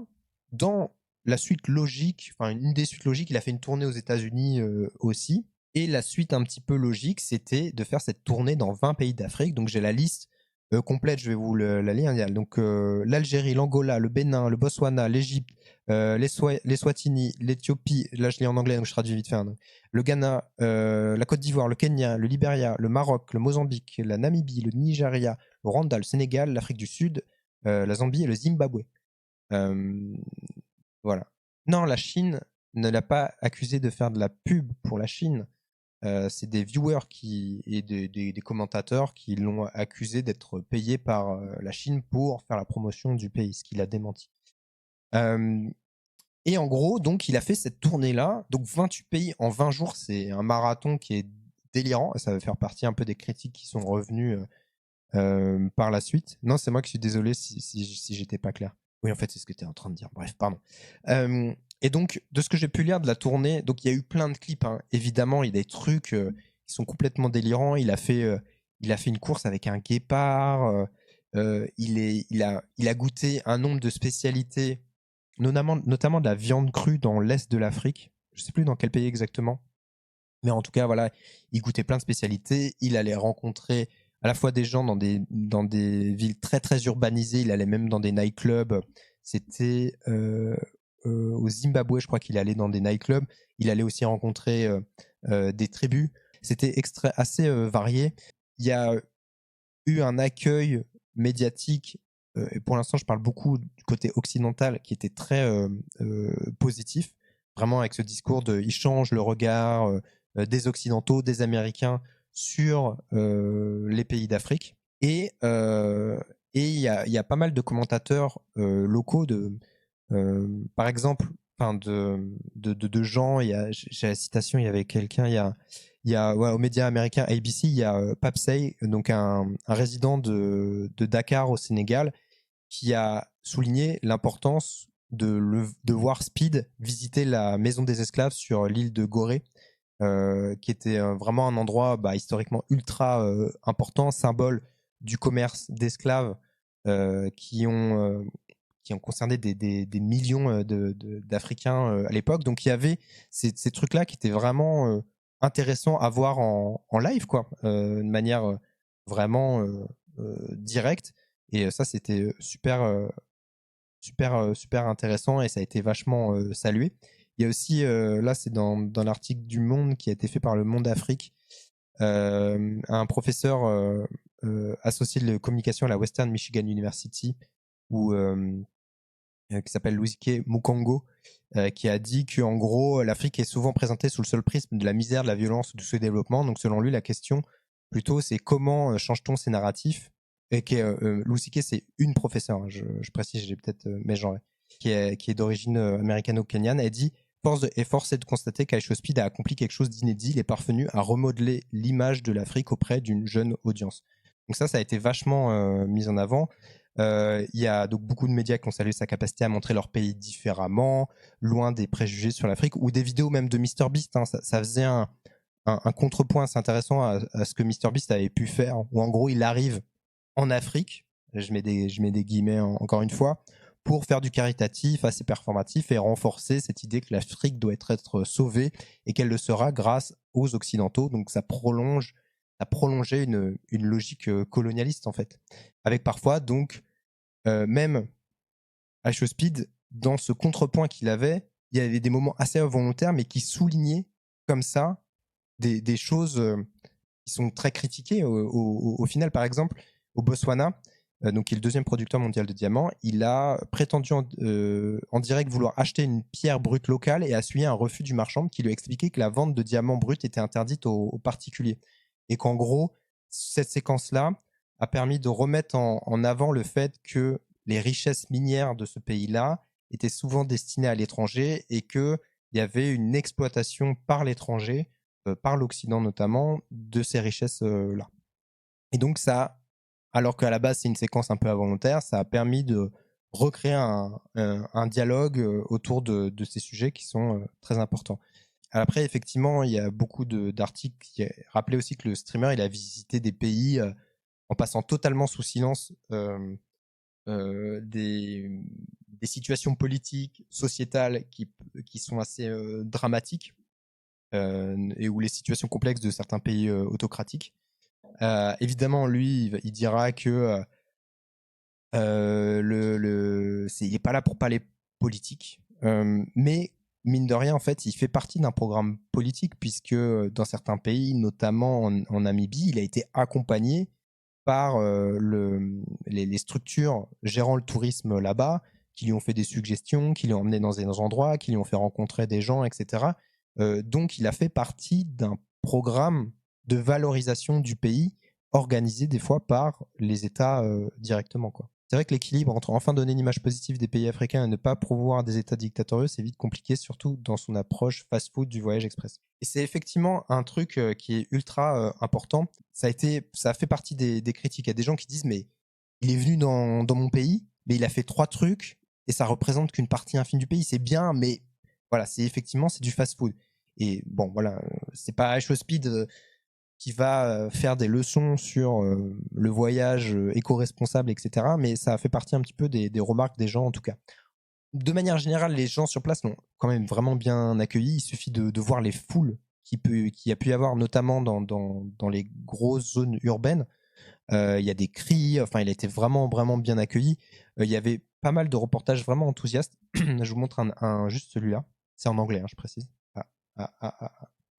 dans la suite logique, enfin une des suites logiques, il a fait une tournée aux États-Unis aussi. Et la suite un petit peu logique, c'était de faire cette tournée dans 20 pays d'Afrique. Donc j'ai la liste complète, je vais vous la lire. Il y a donc l'Algérie, l'Angola, le Bénin, le Botswana, l'Égypte, les Swatini, l'Éthiopie, là je lis en anglais donc je traduis vite fait, hein. Le Ghana, la Côte d'Ivoire, le Kenya, le Libéria, le Maroc, le Mozambique, la Namibie, le Nigeria, le Rwanda, le Sénégal, l'Afrique du Sud, la Zambie et le Zimbabwe. Voilà. Non, la Chine ne l'a pas accusé de faire de la pub pour la Chine. C'est des viewers et des commentateurs qui l'ont accusé d'être payé par la Chine pour faire la promotion du pays, ce qu'il a démenti. Et en gros, donc, il a fait cette tournée-là. Donc, 28 pays en 20 jours, c'est un marathon qui est délirant. Ça va faire partie un peu des critiques qui sont revenues par la suite. Non, c'est moi qui suis désolé si j'étais pas clair. Oui, en fait, c'est ce que tu es en train de dire. Bref, pardon. Et donc, de ce que j'ai pu lire de la tournée, donc il y a eu plein de clips, hein. Évidemment, il y a des trucs qui sont complètement délirants. Il a fait une course avec un guépard. Il a goûté un nombre de spécialités, notamment de la viande crue dans l'est de l'Afrique. Je sais plus dans quel pays exactement. Mais en tout cas, voilà, il goûtait plein de spécialités. Il allait rencontrer à la fois des gens dans des villes très très urbanisées. Il allait même dans des nightclubs. C'était au Zimbabwe, je crois qu'il allait dans des nightclubs. Il allait aussi rencontrer des tribus. C'était assez varié. Il y a eu un accueil médiatique, et pour l'instant je parle beaucoup du côté occidental, qui était très positif, vraiment avec ce discours de il change le regard des Occidentaux, des Américains sur les pays d'Afrique. Et il y a pas mal de commentateurs locaux, par exemple, de gens. J'ai la citation, il y avait quelqu'un, aux médias américains ABC, il y a Papsay, donc un résident de Dakar au Sénégal, qui a souligné l'importance de voir Speed visiter la maison des esclaves sur l'île de Gorée, qui était vraiment un endroit historiquement ultra important, symbole du commerce d'esclaves qui ont concerné des millions d'Africains à l'époque. Donc il y avait ces trucs-là qui étaient vraiment intéressants à voir en live, quoi, de manière vraiment directe. Et ça, c'était super intéressant et ça a été vachement salué. Il y a aussi, là, c'est dans l'article du Monde qui a été fait par le Monde Afrique, un professeur associé de communication à la Western Michigan University, où qui s'appelle Lusike Mukongo, qui a dit que en gros l'Afrique est souvent présentée sous le seul prisme de la misère, de la violence, du sous-développement. Donc selon lui, la question plutôt c'est comment change-t-on ces narratifs. Et Lusike, c'est une professeure, hein, je précise, j'ai peut-être mégenré, qui est d'origine américano-kenyane. Elle dit force est de constater qu'Aishospid a accompli quelque chose d'inédit. Il est parvenu à remodeler l'image de l'Afrique auprès d'une jeune audience. Donc ça a été vachement mis en avant. Il y a donc beaucoup de médias qui ont salué sa capacité à montrer leur pays différemment, loin des préjugés sur l'Afrique, ou des vidéos même de MrBeast. Hein, ça faisait un contrepoint assez intéressant à ce que MrBeast avait pu faire, où en gros il arrive en Afrique, je mets des guillemets encore une fois, pour faire du caritatif assez performatif et renforcer cette idée que l'Afrique doit être sauvée et qu'elle le sera grâce aux Occidentaux. Donc ça a prolongé une logique colonialiste en fait, avec parfois donc même Aishospid, dans ce contrepoint qu'il avait, il y avait des moments assez involontaires mais qui soulignaient comme ça des choses qui sont très critiquées au final. Par exemple, au Botswana, donc qui est le deuxième producteur mondial de diamants, il a prétendu en direct vouloir acheter une pierre brute locale et a suivi un refus du marchand qui lui a expliqué que la vente de diamants bruts était interdite aux particuliers. Et qu'en gros, cette séquence-là a permis de remettre en avant le fait que les richesses minières de ce pays-là étaient souvent destinées à l'étranger et qu'il y avait une exploitation par l'étranger, par l'Occident notamment, de ces richesses-là. Et donc ça, alors qu'à la base c'est une séquence un peu involontaire, ça a permis de recréer un dialogue autour de ces sujets qui sont très importants. Après, effectivement, il y a beaucoup d'articles qui rappelaient aussi que le streamer, il a visité des pays en passant totalement sous silence des situations politiques, sociétales qui sont assez dramatiques et où les situations complexes de certains pays autocratiques. Évidemment, lui, il dira que il n'est pas là pour parler politique, mais mine de rien, en fait, il fait partie d'un programme politique puisque dans certains pays, notamment en Namibie, il a été accompagné par les structures gérant le tourisme là-bas, qui lui ont fait des suggestions, qui lui ont emmené dans des endroits, qui lui ont fait rencontrer des gens, etc. Donc, il a fait partie d'un programme de valorisation du pays organisé des fois par les États directement, quoi. C'est vrai que l'équilibre entre enfin donner une image positive des pays africains et ne pas promouvoir des États dictatoriaux, c'est vite compliqué, surtout dans son approche fast-food du voyage express. Et c'est effectivement un truc qui est ultra important. Ça a fait partie des critiques. Il y a des gens qui disent mais il est venu dans mon pays, mais il a fait 3 trucs et ça représente qu'une partie infime du pays. C'est bien, mais voilà, c'est du fast-food. Et bon, voilà, c'est pas Aishospid qui va faire des leçons sur le voyage éco-responsable, etc. Mais ça a fait partie un petit peu des remarques des gens, en tout cas. De manière générale, les gens sur place l'ont quand même vraiment bien accueilli. Il suffit de voir les foules qu'il y a pu y avoir, notamment dans les grosses zones urbaines. Il y a des cris, enfin, il a été vraiment, vraiment bien accueilli. Il y avait pas mal de reportages vraiment enthousiastes. Je vous montre juste celui-là. C'est en anglais, hein, je précise.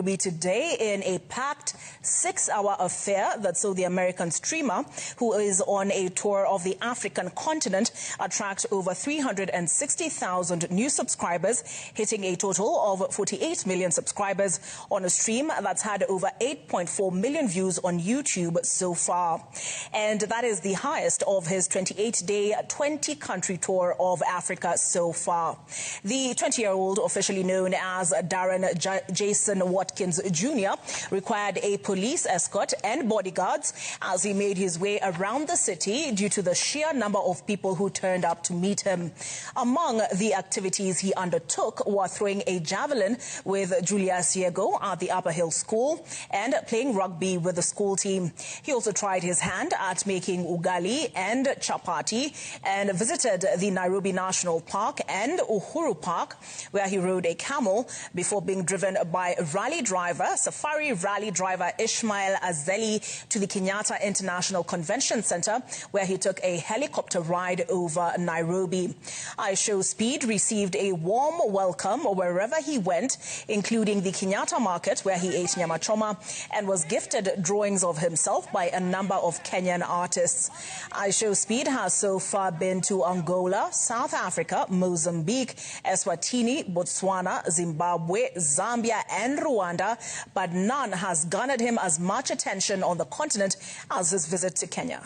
Be today in a packed 6-hour affair that saw the American streamer, who is on a tour of the African continent, attract over 360,000 new subscribers, hitting a total of 48 million subscribers on a stream that's had over 8.4 million views on YouTube so far. And that is the highest of his 28-day, 20-country tour of Africa so far. The 20-year-old, officially known as Darren Jason Watkins Jr., required a police escort and bodyguards as he made his way around the city due to the sheer number of people who turned up to meet him. Among the activities he undertook were throwing a javelin with Julia Siego at the Upper Hill School and playing rugby with the school team. He also tried his hand at making ugali and chapati and visited the Nairobi National Park and Uhuru Park, where he rode a camel before being driven by rally Safari rally driver Ishmael Azeli to the Kenyatta International Convention Center, where he took a helicopter ride over Nairobi. iShowSpeed received a warm welcome wherever he went, including the Kenyatta Market, where he ate nyama choma, and was gifted drawings of himself by a number of Kenyan artists. iShowSpeed has so far been to Angola, South Africa, Mozambique, Eswatini, Botswana, Zimbabwe, Zambia, and Rwanda, but none has garnered him as much attention on the continent as his visit to Kenya.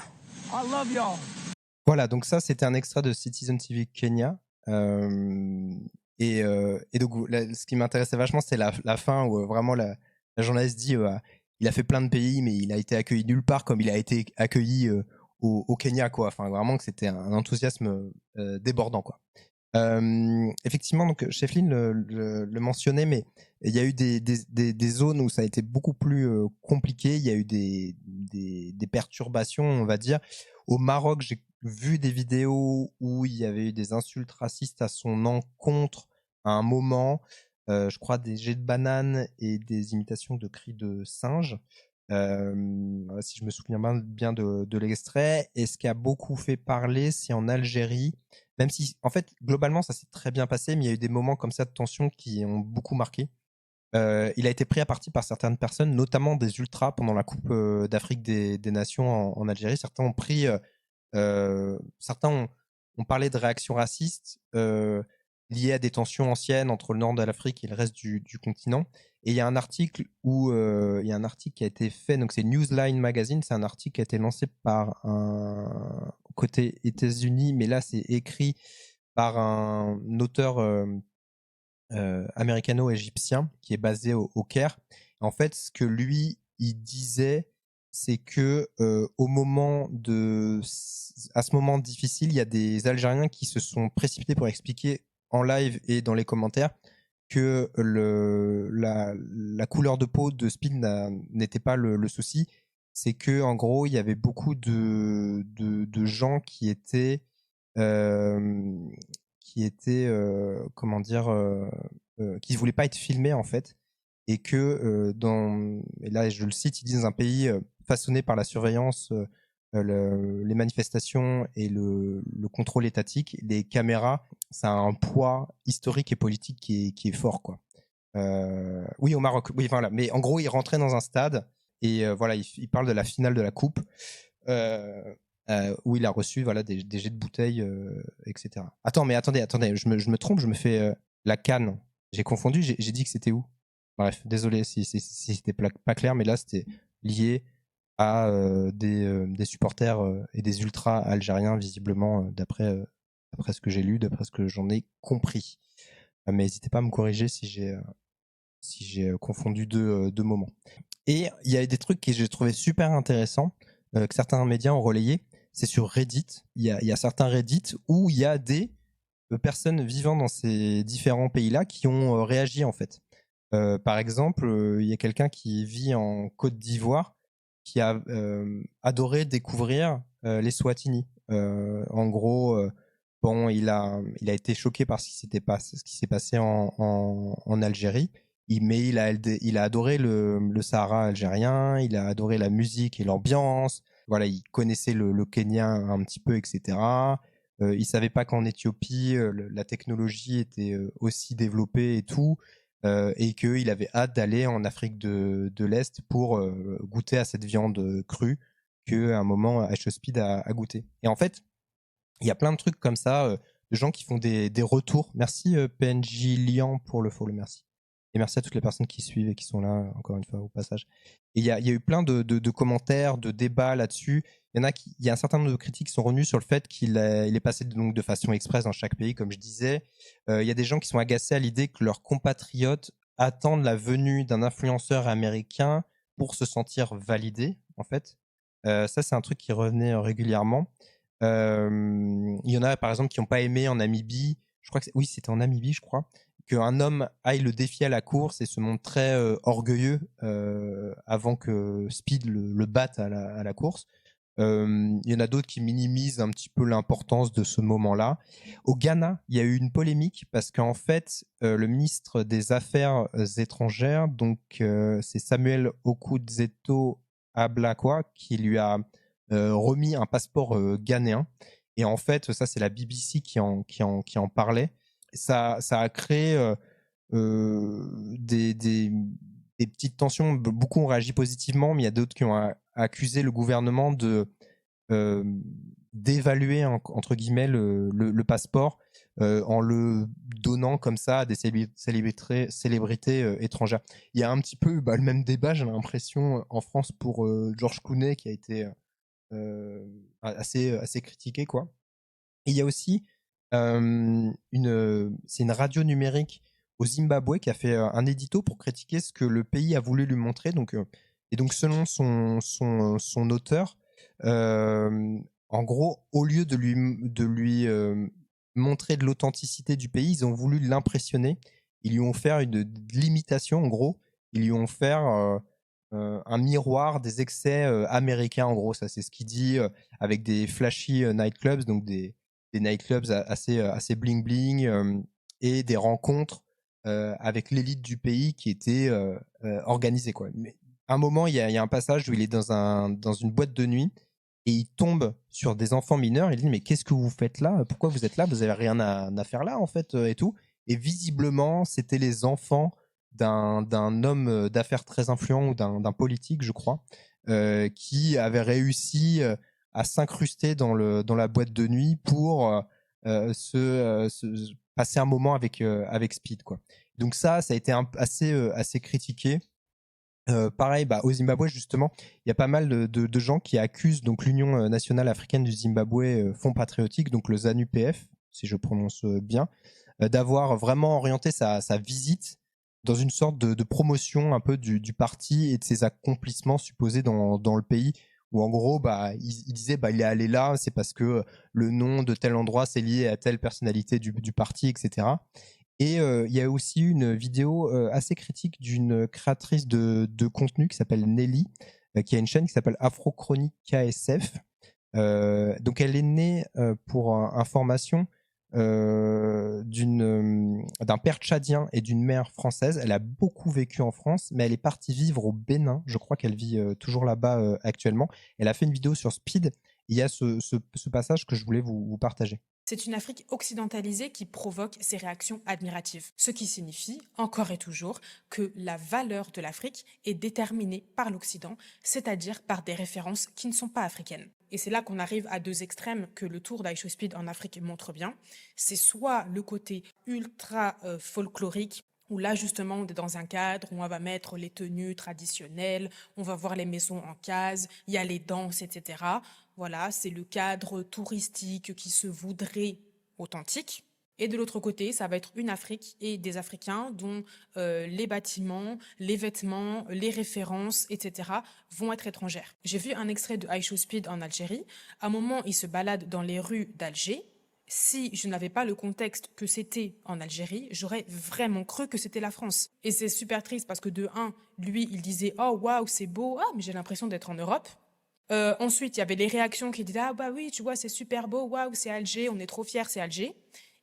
I love y'all. Voilà, donc ça, c'était un extrait de Citizen TV Kenya. Et donc, là, ce qui m'intéressait vachement, c'est la fin où vraiment la journaliste dit il a fait plein de pays, mais il a été accueilli nulle part comme il a été accueilli au Kenya, quoi. Enfin, vraiment que c'était un enthousiasme débordant, quoi. Effectivement, donc Shefflin le mentionnait, mais il y a eu des zones où ça a été beaucoup plus compliqué. Il y a eu des perturbations, on va dire. Au Maroc, j'ai vu des vidéos où il y avait eu des insultes racistes à son encontre à un moment. Je crois des jets de bananes et des imitations de cris de singes. Si je me souviens bien de l'extrait. Et ce qui a beaucoup fait parler, c'est en Algérie. Même si, en fait, globalement, ça s'est très bien passé, mais il y a eu des moments comme ça de tension qui ont beaucoup marqué. Il a été pris à partie par certaines personnes, notamment des ultras, pendant la Coupe d'Afrique des Nations en Algérie. Certains ont pris... certains ont parlé de réactions racistes liées à des tensions anciennes entre le nord de l'Afrique et le reste du continent. Et il y a un article qui a été fait, donc c'est Newsline Magazine, c'est un article qui a été lancé par un côté États-Unis, mais là c'est écrit par un auteur américano-égyptien qui est basé au Caire. En fait, ce que lui il disait, c'est que à ce moment difficile, il y a des Algériens qui se sont précipités pour expliquer en live et dans les commentaires que la couleur de peau de Speed n'était pas le souci. C'est que en gros, il y avait beaucoup de gens qui étaient comment dire, qui voulaient pas être filmés en fait, et que et là je le cite, il dit dans un pays façonné par la surveillance, les manifestations et le contrôle étatique, les caméras, ça a un poids historique et politique qui est fort, quoi. Oui, au Maroc, oui, voilà. Mais en gros, il rentrait dans un stade et voilà, il parle de la finale de la coupe où il a reçu voilà des jets de bouteilles, etc. Attendez, je me trompe, je me fais la CAN. J'ai confondu, j'ai dit que c'était où? Bref, désolé si c'était pas clair, mais là c'était lié à des supporters et des ultras algériens, visiblement, d'après ce que j'ai lu, d'après ce que j'en ai compris. Mais n'hésitez pas à me corriger si j'ai confondu deux moments. Et il y a des trucs que j'ai trouvé super intéressants, que certains médias ont relayés. C'est sur Reddit. Il y a certains Reddit où il y a des personnes vivant dans ces différents pays-là qui ont réagi, en fait. Par exemple, il y a quelqu'un qui vit en Côte d'Ivoire qui a adoré découvrir les Swatini. En gros, bon, il a été choqué par ce qui s'est passé en Algérie, mais il a adoré le Sahara algérien, il a adoré la musique et l'ambiance. Voilà, il connaissait le Kenya un petit peu, etc. Il savait pas qu'en Éthiopie, la technologie était aussi développée et tout. Et qu'il avait hâte d'aller en Afrique de l'Est pour goûter à cette viande crue qu'à un moment iShowSpeed a goûté. Et en fait, il y a plein de trucs comme ça, de gens qui font des retours. Merci PNJ Lian pour le follow, merci. Et merci à toutes les personnes qui suivent et qui sont là, encore une fois, au passage. Et il y a eu plein de commentaires, de débats là-dessus. Il y a un certain nombre de critiques qui sont revenus sur le fait qu'il est passé donc de façon express dans chaque pays, comme je disais. Il y a des gens qui sont agacés à l'idée que leurs compatriotes attendent la venue d'un influenceur américain pour se sentir validés, en fait. Ça, c'est un truc qui revenait régulièrement. Il y en a, par exemple, qui n'ont pas aimé en Namibie. Je crois que oui, c'était en Namibie, je crois, qu'un homme aille le défier à la course et se montre très orgueilleux avant que Speed le batte à la course. Il y en a d'autres qui minimisent un petit peu l'importance de ce moment-là. Au Ghana, il y a eu une polémique parce qu'en fait, le ministre des Affaires étrangères, donc c'est Samuel Okudzeto Ablakwa, qui lui a remis un passeport ghanéen. Et en fait, ça, c'est la BBC qui en parlait. Ça a créé des petites tensions. Beaucoup ont réagi positivement, mais il y a d'autres qui ont accusé le gouvernement d'évaluer entre guillemets le passeport en le donnant comme ça à des célébrités étrangères. Il y a un petit peu le même débat, j'ai l'impression, en France pour George Clooney qui a été assez critiqué, quoi. Et il y a aussi c'est une radio numérique au Zimbabwe qui a fait un édito pour critiquer ce que le pays a voulu lui montrer. Et donc selon son auteur, en gros, au lieu de lui montrer de l'authenticité du pays, ils ont voulu l'impressionner. Ils lui ont offert une limitation, en gros. Ils lui ont offert un miroir des excès américains, en gros. Ça, c'est ce qu'il dit, avec des flashy nightclubs, donc des nightclubs assez bling bling et des rencontres avec l'élite du pays qui étaient organisées, quoi. Mais à un moment, il y a un passage où il est dans une boîte de nuit et il tombe sur des enfants mineurs. Il dit mais qu'est-ce que vous faites là? Pourquoi vous êtes là? Vous avez rien à faire là en fait et tout. Et visiblement, c'était les enfants d'un homme d'affaires très influent ou d'un politique, je crois, qui avait réussi à s'incruster dans la boîte de nuit pour passer un moment avec Speed, quoi. Donc ça a été assez critiqué. Pareil, au Zimbabwe justement, il y a pas mal de gens qui accusent donc l'Union nationale africaine du Zimbabwe, Fonds patriotique, donc le ZANU-PF, si je prononce bien, d'avoir vraiment orienté sa visite dans une sorte de promotion un peu du parti et de ses accomplissements supposés dans le pays, où en gros, il disait il est allé là, c'est parce que le nom de tel endroit c'est lié à telle personnalité du parti, etc. Et il y a aussi une vidéo assez critique d'une créatrice de contenu qui s'appelle Nelly, qui a une chaîne qui s'appelle Afrochronique KSF. Donc elle est née, pour information, d'un père tchadien et d'une mère française. Elle a beaucoup vécu en France, mais elle est partie vivre au Bénin. Je crois qu'elle vit toujours là-bas actuellement. Elle a fait une vidéo sur Speed. Il y a ce passage que je voulais vous partager. C'est une Afrique occidentalisée qui provoque ces réactions admiratives, ce qui signifie, encore et toujours, que la valeur de l'Afrique est déterminée par l'Occident, c'est-à-dire par des références qui ne sont pas africaines. Et c'est là qu'on arrive à deux extrêmes que le tour d'Aïcho-Speed en Afrique montre bien. C'est soit le côté ultra folklorique, où là justement on est dans un cadre où on va mettre les tenues traditionnelles, on va voir les maisons en case, il y a les danses, etc. Voilà, c'est le cadre touristique qui se voudrait authentique. Et de l'autre côté, ça va être une Afrique et des Africains dont les bâtiments, les vêtements, les références, etc. vont être étrangères. J'ai vu un extrait de Aïcho-Speed en Algérie. À un moment, il se balade dans les rues d'Alger. Si je n'avais pas le contexte que c'était en Algérie, j'aurais vraiment cru que c'était la France. Et c'est super triste parce que de un, lui, il disait « Oh, waouh, c'est beau. Ah, mais j'ai l'impression d'être en Europe. » Ensuite, il y avait les réactions qui disaient « Ah bah oui, tu vois, c'est super beau. Waouh, c'est Alger. On est trop fiers, c'est Alger. »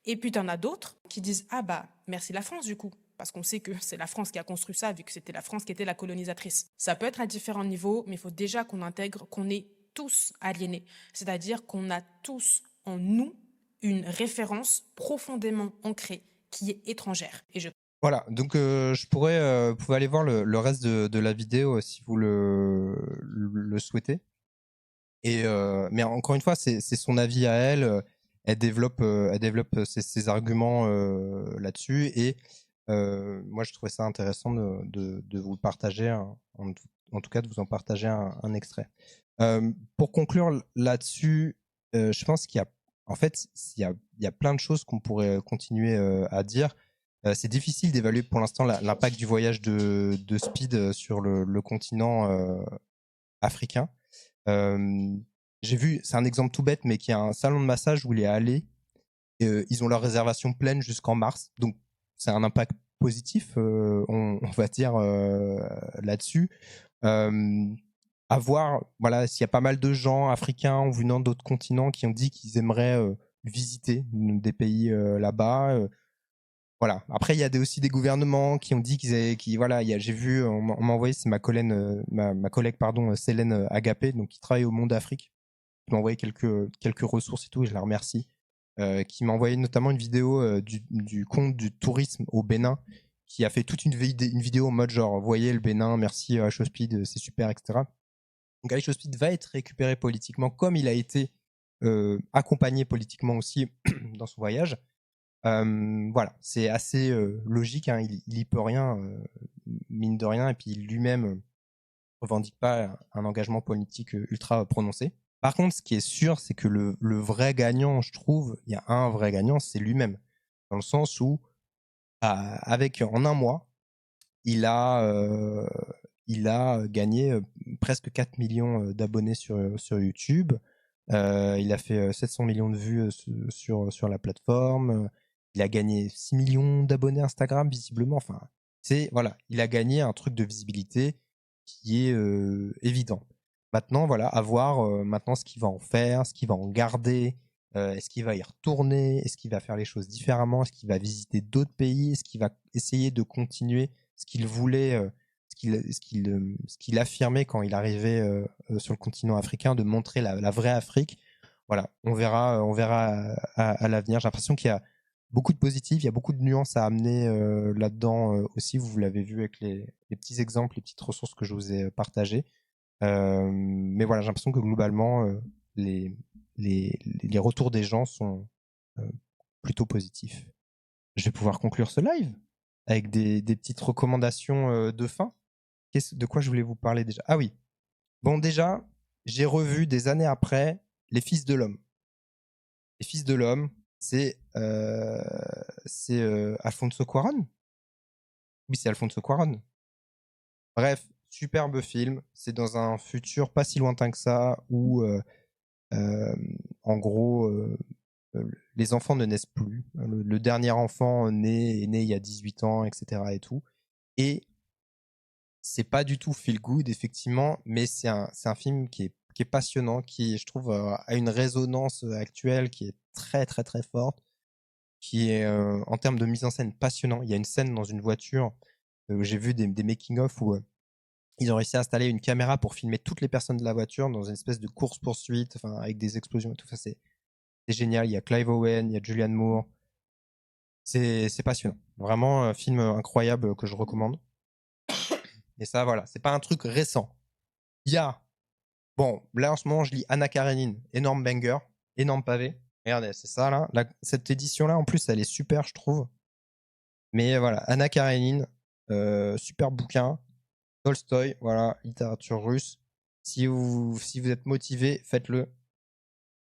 Et puis, t'en as d'autres qui disent « Ah bah, merci la France, du coup. » Parce qu'on sait que c'est la France qui a construit ça, vu que c'était la France qui était la colonisatrice. Ça peut être à différents niveaux, mais il faut déjà qu'on intègre qu'on est tous aliénés. C'est-à-dire qu'on a tous en nous une référence profondément ancrée qui est étrangère. Et Voilà, donc vous pouvez aller voir le reste de la vidéo si vous le souhaitez. Et mais encore une fois, c'est son avis à elle. Elle développe ses arguments là-dessus. Et moi, je trouvais ça intéressant de vous le partager, en tout cas de vous en partager un extrait. Pour conclure là-dessus, je pense qu'il y a, en fait, il y a plein de choses qu'on pourrait continuer à dire. C'est difficile d'évaluer pour l'instant l'impact du voyage de Speed sur le continent africain. J'ai vu, c'est un exemple tout bête, mais qu'il y a un salon de massage où il est allé. Ils ont leur réservation pleine jusqu'en mars. Donc, c'est un impact positif, on va dire, là-dessus. à voir, voilà, s'il y a pas mal de gens africains ou venant d'autres continents qui ont dit qu'ils aimeraient visiter des pays là-bas. Voilà. Après, il y a aussi des gouvernements qui ont dit voilà, j'ai vu, on m'a envoyé, c'est ma collègue, pardon, Célène Agapé, donc qui travaille au Monde Afrique, qui m'a envoyé quelques ressources et tout, et je la remercie, qui m'a envoyé notamment une vidéo du compte du tourisme au Bénin, qui a fait toute une vidéo en mode genre, voyez le Bénin, merci HOSPID, c'est super, etc. Donc HOSPID va être récupéré politiquement comme il a été accompagné politiquement aussi dans son voyage. Voilà, c'est assez logique, hein, il y peut rien, mine de rien, et puis lui-même revendique pas un engagement politique ultra prononcé. Par contre, ce qui est sûr, c'est que le vrai gagnant, je trouve, il y a un vrai gagnant, c'est lui-même. Dans le sens où, en un mois, il a gagné presque 4 millions d'abonnés sur YouTube. Il a fait 700 millions de vues sur la plateforme. Il a gagné 6 millions d'abonnés Instagram, visiblement. Enfin, voilà, il a gagné un truc de visibilité qui est évident. Maintenant, voilà, à voir maintenant ce qu'il va en faire, ce qu'il va en garder. Est-ce qu'il va y retourner? Est-ce qu'il va faire les choses différemment? Est-ce qu'il va visiter d'autres pays? Est-ce qu'il va essayer de continuer ce qu'il voulait, ce qu'il affirmait quand il arrivait sur le continent africain, de montrer la vraie Afrique? Voilà, on verra à l'avenir. J'ai l'impression qu'il y a beaucoup de positifs, il y a beaucoup de nuances à amener là-dedans aussi. Vous l'avez vu avec les petits exemples, les petites ressources que je vous ai partagées. Mais voilà, j'ai l'impression que globalement, les retours des gens sont plutôt positifs. Je vais pouvoir conclure ce live avec des petites recommandations de fin. De quoi je voulais vous parler déjà? Ah oui. Bon, déjà, j'ai revu des années après Les Fils de l'Homme. Les Fils de l'Homme, c'est Alfonso Cuarón. Oui, c'est Alfonso Cuarón. Bref, superbe film. C'est dans un futur pas si lointain que ça où, en gros, les enfants ne naissent plus. Le dernier enfant est né il y a 18 ans, etc. et tout. Et c'est pas du tout feel good, effectivement, mais c'est un film qui est passionnant, qui, je trouve, a une résonance actuelle qui est très, très, très forte, qui est, en termes de mise en scène, passionnant. Il y a une scène dans une voiture où j'ai vu des making-of où ils ont réussi à installer une caméra pour filmer toutes les personnes de la voiture dans une espèce de course-poursuite, enfin, avec des explosions et tout ça. C'est génial. Il y a Clive Owen, il y a Julianne Moore. C'est passionnant. Vraiment un film incroyable que je recommande. Et ça, voilà, c'est pas un truc récent. Il y a, bon, là en ce moment, je lis Anna Karenine, énorme banger, énorme pavé. Regardez, c'est ça là. Cette édition-là, en plus, elle est super, je trouve. Mais voilà, Anna Karenine, super bouquin. Tolstoï, voilà, littérature russe. Si vous êtes motivé, faites-le.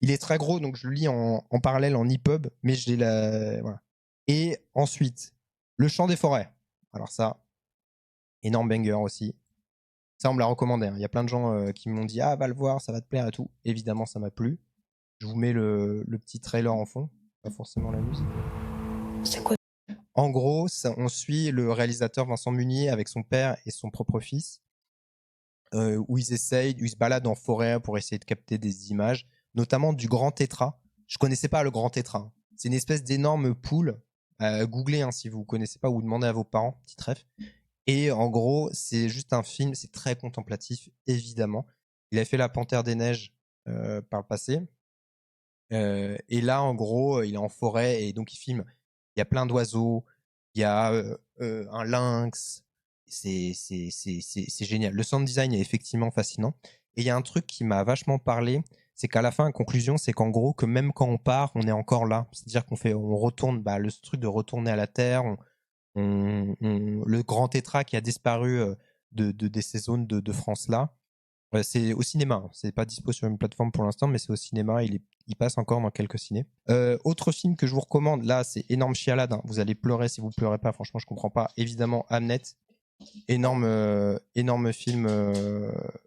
Il est très gros, donc je le lis en parallèle en EPUB, mais j'ai voilà. Et ensuite, Le Chant des Forêts. Alors ça, énorme banger aussi. Ça, on me l'a recommandé, hein. Il y a plein de gens qui m'ont dit « Ah, va le voir, ça va te plaire et tout ». Évidemment, ça m'a plu. Je vous mets le petit trailer en fond, pas forcément la musique. C'est quoi? En gros, on suit le réalisateur Vincent Munier avec son père et son propre fils, où ils se baladent en forêt pour essayer de capter des images, notamment du grand tétra. Je connaissais pas le grand tétra, hein. C'est une espèce d'énorme poule. Googlez, hein, si vous connaissez pas, ou demandez à vos parents, petit ref. Et en gros, c'est juste un film, c'est très contemplatif, évidemment. Il a fait La Panthère des Neiges par le passé. Et là, en gros, il est en forêt et donc il filme. Il y a plein d'oiseaux, il y a un lynx. C'est génial. Le sound design est effectivement fascinant. Et il y a un truc qui m'a vachement parlé, c'est qu'à la fin, en conclusion, c'est qu'en gros, que même quand on part, on est encore là. C'est-à-dire on retourne, le truc de retourner à la Terre, le grand tétra qui a disparu de ces zones de France-là. C'est au cinéma, hein. C'est pas dispo sur une plateforme pour l'instant, mais c'est au cinéma, il passe encore dans quelques cinés. Autre film que je vous recommande, là, c'est énorme chialade, hein. Vous allez pleurer si vous pleurez pas, franchement, je comprends pas. Évidemment, Hamnet, énorme film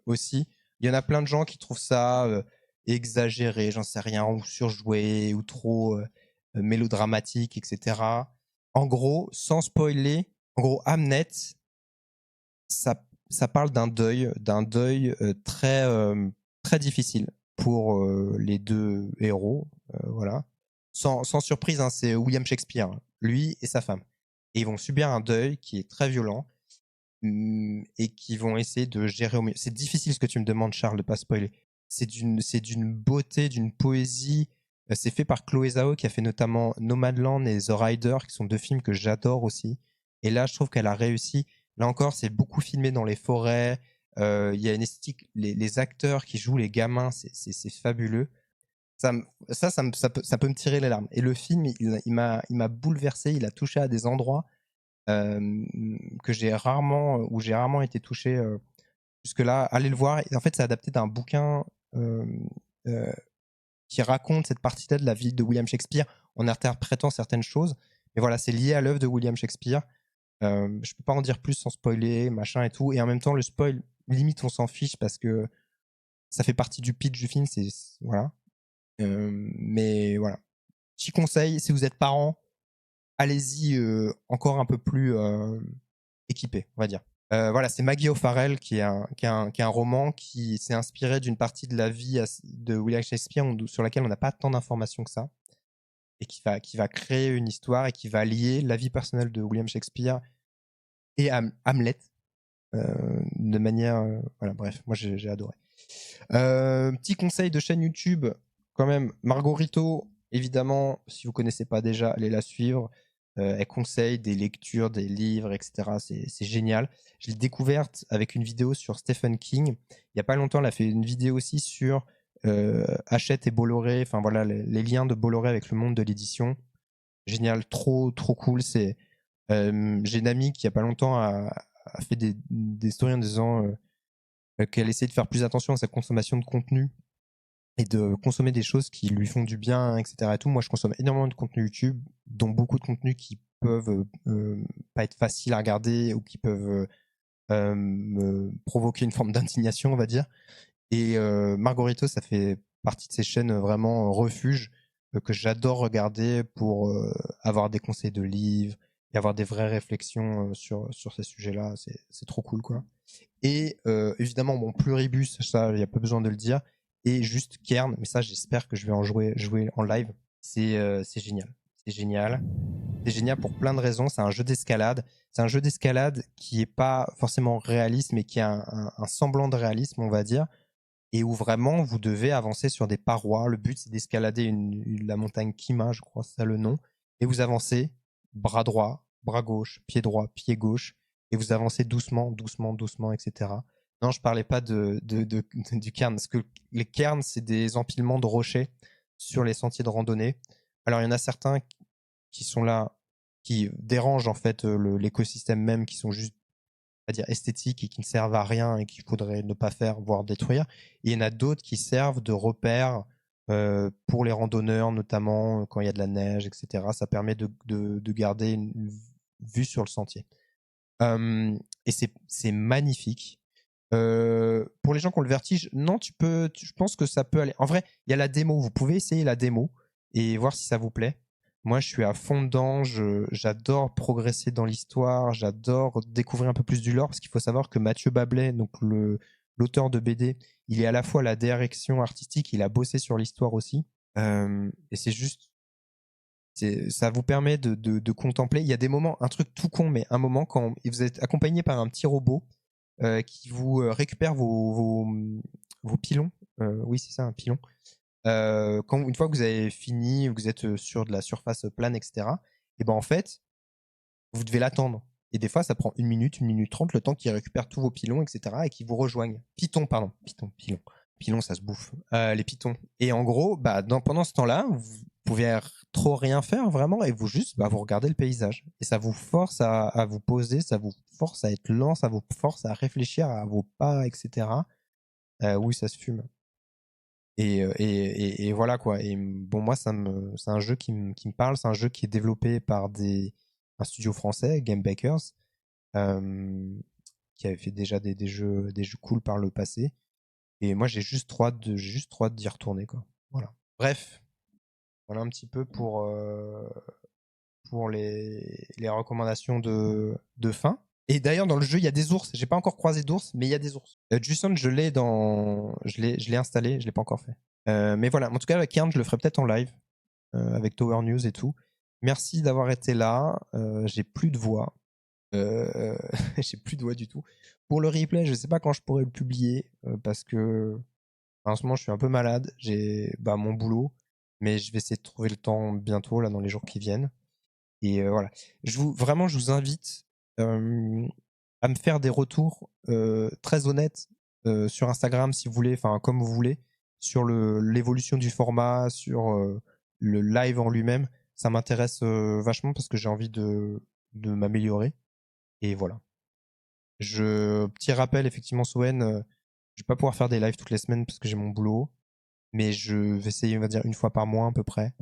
aussi. Il y en a plein de gens qui trouvent ça exagéré, j'en sais rien, ou surjoué, ou trop mélodramatique, etc. En gros, sans spoiler, Hamnet, ça parle d'un deuil très difficile pour les deux héros, voilà. Sans surprise, hein, c'est William Shakespeare, hein, lui et sa femme. Et ils vont subir un deuil qui est très violent et qui vont essayer de gérer au mieux. C'est difficile ce que tu me demandes, Charles, de pas spoiler. C'est d'une beauté, d'une poésie. C'est fait par Chloé Zhao qui a fait notamment Nomadland et The Rider, qui sont deux films que j'adore aussi. Et là, je trouve qu'elle a réussi. Là encore, c'est beaucoup filmé dans les forêts. Il y a une esthétique. Les acteurs qui jouent les gamins, c'est fabuleux. Ça peut me tirer les larmes. Et le film, il m'a bouleversé. Il a touché à des endroits où j'ai rarement été touché jusque-là. Allez le voir. En fait, c'est adapté d'un bouquin qui raconte cette partie-là de la vie de William Shakespeare en interprétant certaines choses. Mais voilà, c'est lié à l'œuvre de William Shakespeare. Je peux pas en dire plus sans spoiler, machin et tout. Et en même temps, le spoil, limite, on s'en fiche parce que ça fait partie du pitch du film. Voilà. Mais voilà. Petit conseil, si vous êtes parent, allez-y encore un peu plus équipé, on va dire. Voilà, c'est Maggie O'Farrell qui est un roman qui s'est inspiré d'une partie de la vie de William Shakespeare sur laquelle on n'a pas tant d'informations que ça, et qui va créer une histoire et qui va lier la vie personnelle de William Shakespeare et Hamlet de manière... voilà, bref, moi j'ai adoré. Petit conseil de chaîne YouTube, quand même, Margorito, évidemment, si vous connaissez pas déjà, allez la suivre. Elle conseille des lectures, des livres, etc. C'est génial. Je l'ai découverte avec une vidéo sur Stephen King. Il y a pas longtemps, elle a fait une vidéo aussi sur Hachette et Bolloré. Enfin voilà, les liens de Bolloré avec le monde de l'édition. Génial, trop cool. J'ai une amie qui il y a pas longtemps a fait des stories en disant qu'elle essaie de faire plus attention à sa consommation de contenu et de consommer des choses qui lui font du bien, etc. Et tout. Moi, je consomme énormément de contenu YouTube, dont beaucoup de contenus qui peuvent pas être faciles à regarder ou qui peuvent me provoquer une forme d'indignation, on va dire. Et Margorito, ça fait partie de ces chaînes vraiment refuge que j'adore regarder pour avoir des conseils de livres et avoir des vraies réflexions sur ces sujets-là. C'est trop cool, quoi. Et évidemment, mon pluribus, ça, il n'y a pas besoin de le dire. Et juste Kern, mais ça, j'espère que je vais en jouer en live. C'est génial. C'est génial. C'est génial pour plein de raisons. C'est un jeu d'escalade. C'est un jeu d'escalade qui est pas forcément réaliste, mais qui a un semblant de réalisme, on va dire, et où vraiment vous devez avancer sur des parois. Le but, c'est d'escalader la montagne Kima, je crois, c'est ça le nom. Et vous avancez, bras droit, bras gauche, pied droit, pied gauche, et vous avancez doucement, doucement, doucement, etc. Non, je parlais pas du cairn, parce que les cairns, c'est des empilements de rochers sur les sentiers de randonnée. Alors, il y en a certains qui sont là, qui dérangent en fait l'écosystème même, qui sont juste, à dire, esthétiques et qui ne servent à rien et qu'il faudrait ne pas faire, voire détruire. Et il y en a d'autres qui servent de repères pour les randonneurs, notamment quand il y a de la neige, etc. Ça permet de garder une vue sur le sentier. Et c'est magnifique. Pour les gens qui ont le vertige, non, je pense que ça peut aller. En vrai, il y a la démo. Vous pouvez essayer la démo et voir si ça vous plaît. Moi, je suis à fond dedans. J'adore progresser dans l'histoire. J'adore découvrir un peu plus du lore parce qu'il faut savoir que Mathieu Bablet, donc l'auteur de BD, il est à la fois la direction artistique, il a bossé sur l'histoire aussi. Et c'est juste, ça vous permet de contempler. Il y a des moments, un truc tout con, mais un moment quand vous êtes accompagné par un petit robot qui vous récupère vos pilons. Oui, c'est ça, un pilon. Une fois que vous avez fini, vous êtes sur de la surface plane, etc. Et ben en fait, vous devez l'attendre. Et des fois, ça prend 1 minute, 1 minute 30, le temps qu'il récupère tous vos pilons, etc. et qu'ils vous rejoignent. Pilon. Pilon, ça se bouffe. Les pitons. Et en gros, pendant ce temps-là, vous pouvez trop rien faire vraiment et vous regardez le paysage. Et ça vous force à vous poser, ça vous force à être lent, ça vous force à réfléchir à vos pas, etc. Oui, ça se fume. Et voilà quoi. Et bon, moi, c'est un jeu qui me parle. C'est un jeu qui est développé par un studio français, Game Bakers, qui avait fait déjà des jeux cool par le passé. Et moi, j'ai juste trop hâte d'y retourner, quoi. Voilà. Bref, voilà un petit peu pour les recommandations de fin. Et d'ailleurs, dans le jeu, il y a des ours. J'ai pas encore croisé d'ours, mais il y a des ours. Juson, je l'ai installé, je l'ai pas encore fait. Mais voilà, en tout cas, Kern, je le ferai peut-être en live, avec Tower News et tout. Merci d'avoir été là. J'ai plus de voix. J'ai plus de voix du tout. Pour le replay, je sais pas quand je pourrai le publier, parce que en ce moment, je suis un peu malade. J'ai mon boulot, mais je vais essayer de trouver le temps bientôt, là, dans les jours qui viennent. Et voilà. Vraiment, je vous invite à me faire des retours très honnêtes sur Instagram, si vous voulez, enfin, comme vous voulez, sur l'évolution du format, sur le live en lui-même. Ça m'intéresse vachement parce que j'ai envie de m'améliorer. Et voilà. Petit rappel, effectivement, Soen, je vais pas pouvoir faire des lives toutes les semaines parce que j'ai mon boulot, mais je vais essayer, on va dire, une fois par mois à peu près,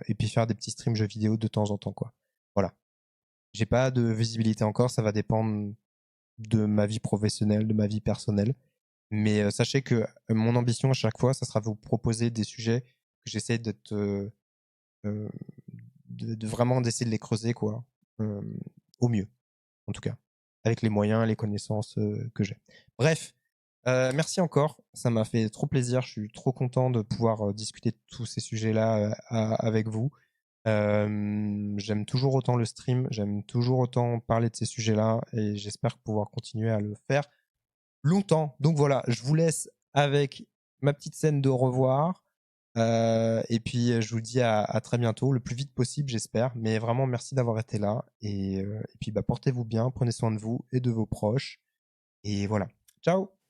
et puis faire des petits streams jeux vidéo de temps en temps, quoi. Voilà. J'ai pas de visibilité encore, ça va dépendre de ma vie professionnelle, de ma vie personnelle, mais sachez que mon ambition à chaque fois, ça sera vous proposer des sujets que j'essaie de vraiment d'essayer de les creuser, quoi, au mieux, en tout cas, avec les moyens, les connaissances que j'ai. Bref, merci encore, ça m'a fait trop plaisir, je suis trop content de pouvoir discuter de tous ces sujets-là avec vous. J'aime toujours autant le stream, j'aime toujours autant parler de ces sujets-là et j'espère pouvoir continuer à le faire longtemps. Donc voilà, je vous laisse avec ma petite scène de au revoir. Et puis je vous dis à très bientôt, le plus vite possible, j'espère. Mais vraiment, merci d'avoir été là. Et puis portez-vous bien, prenez soin de vous et de vos proches. Et voilà. Ciao!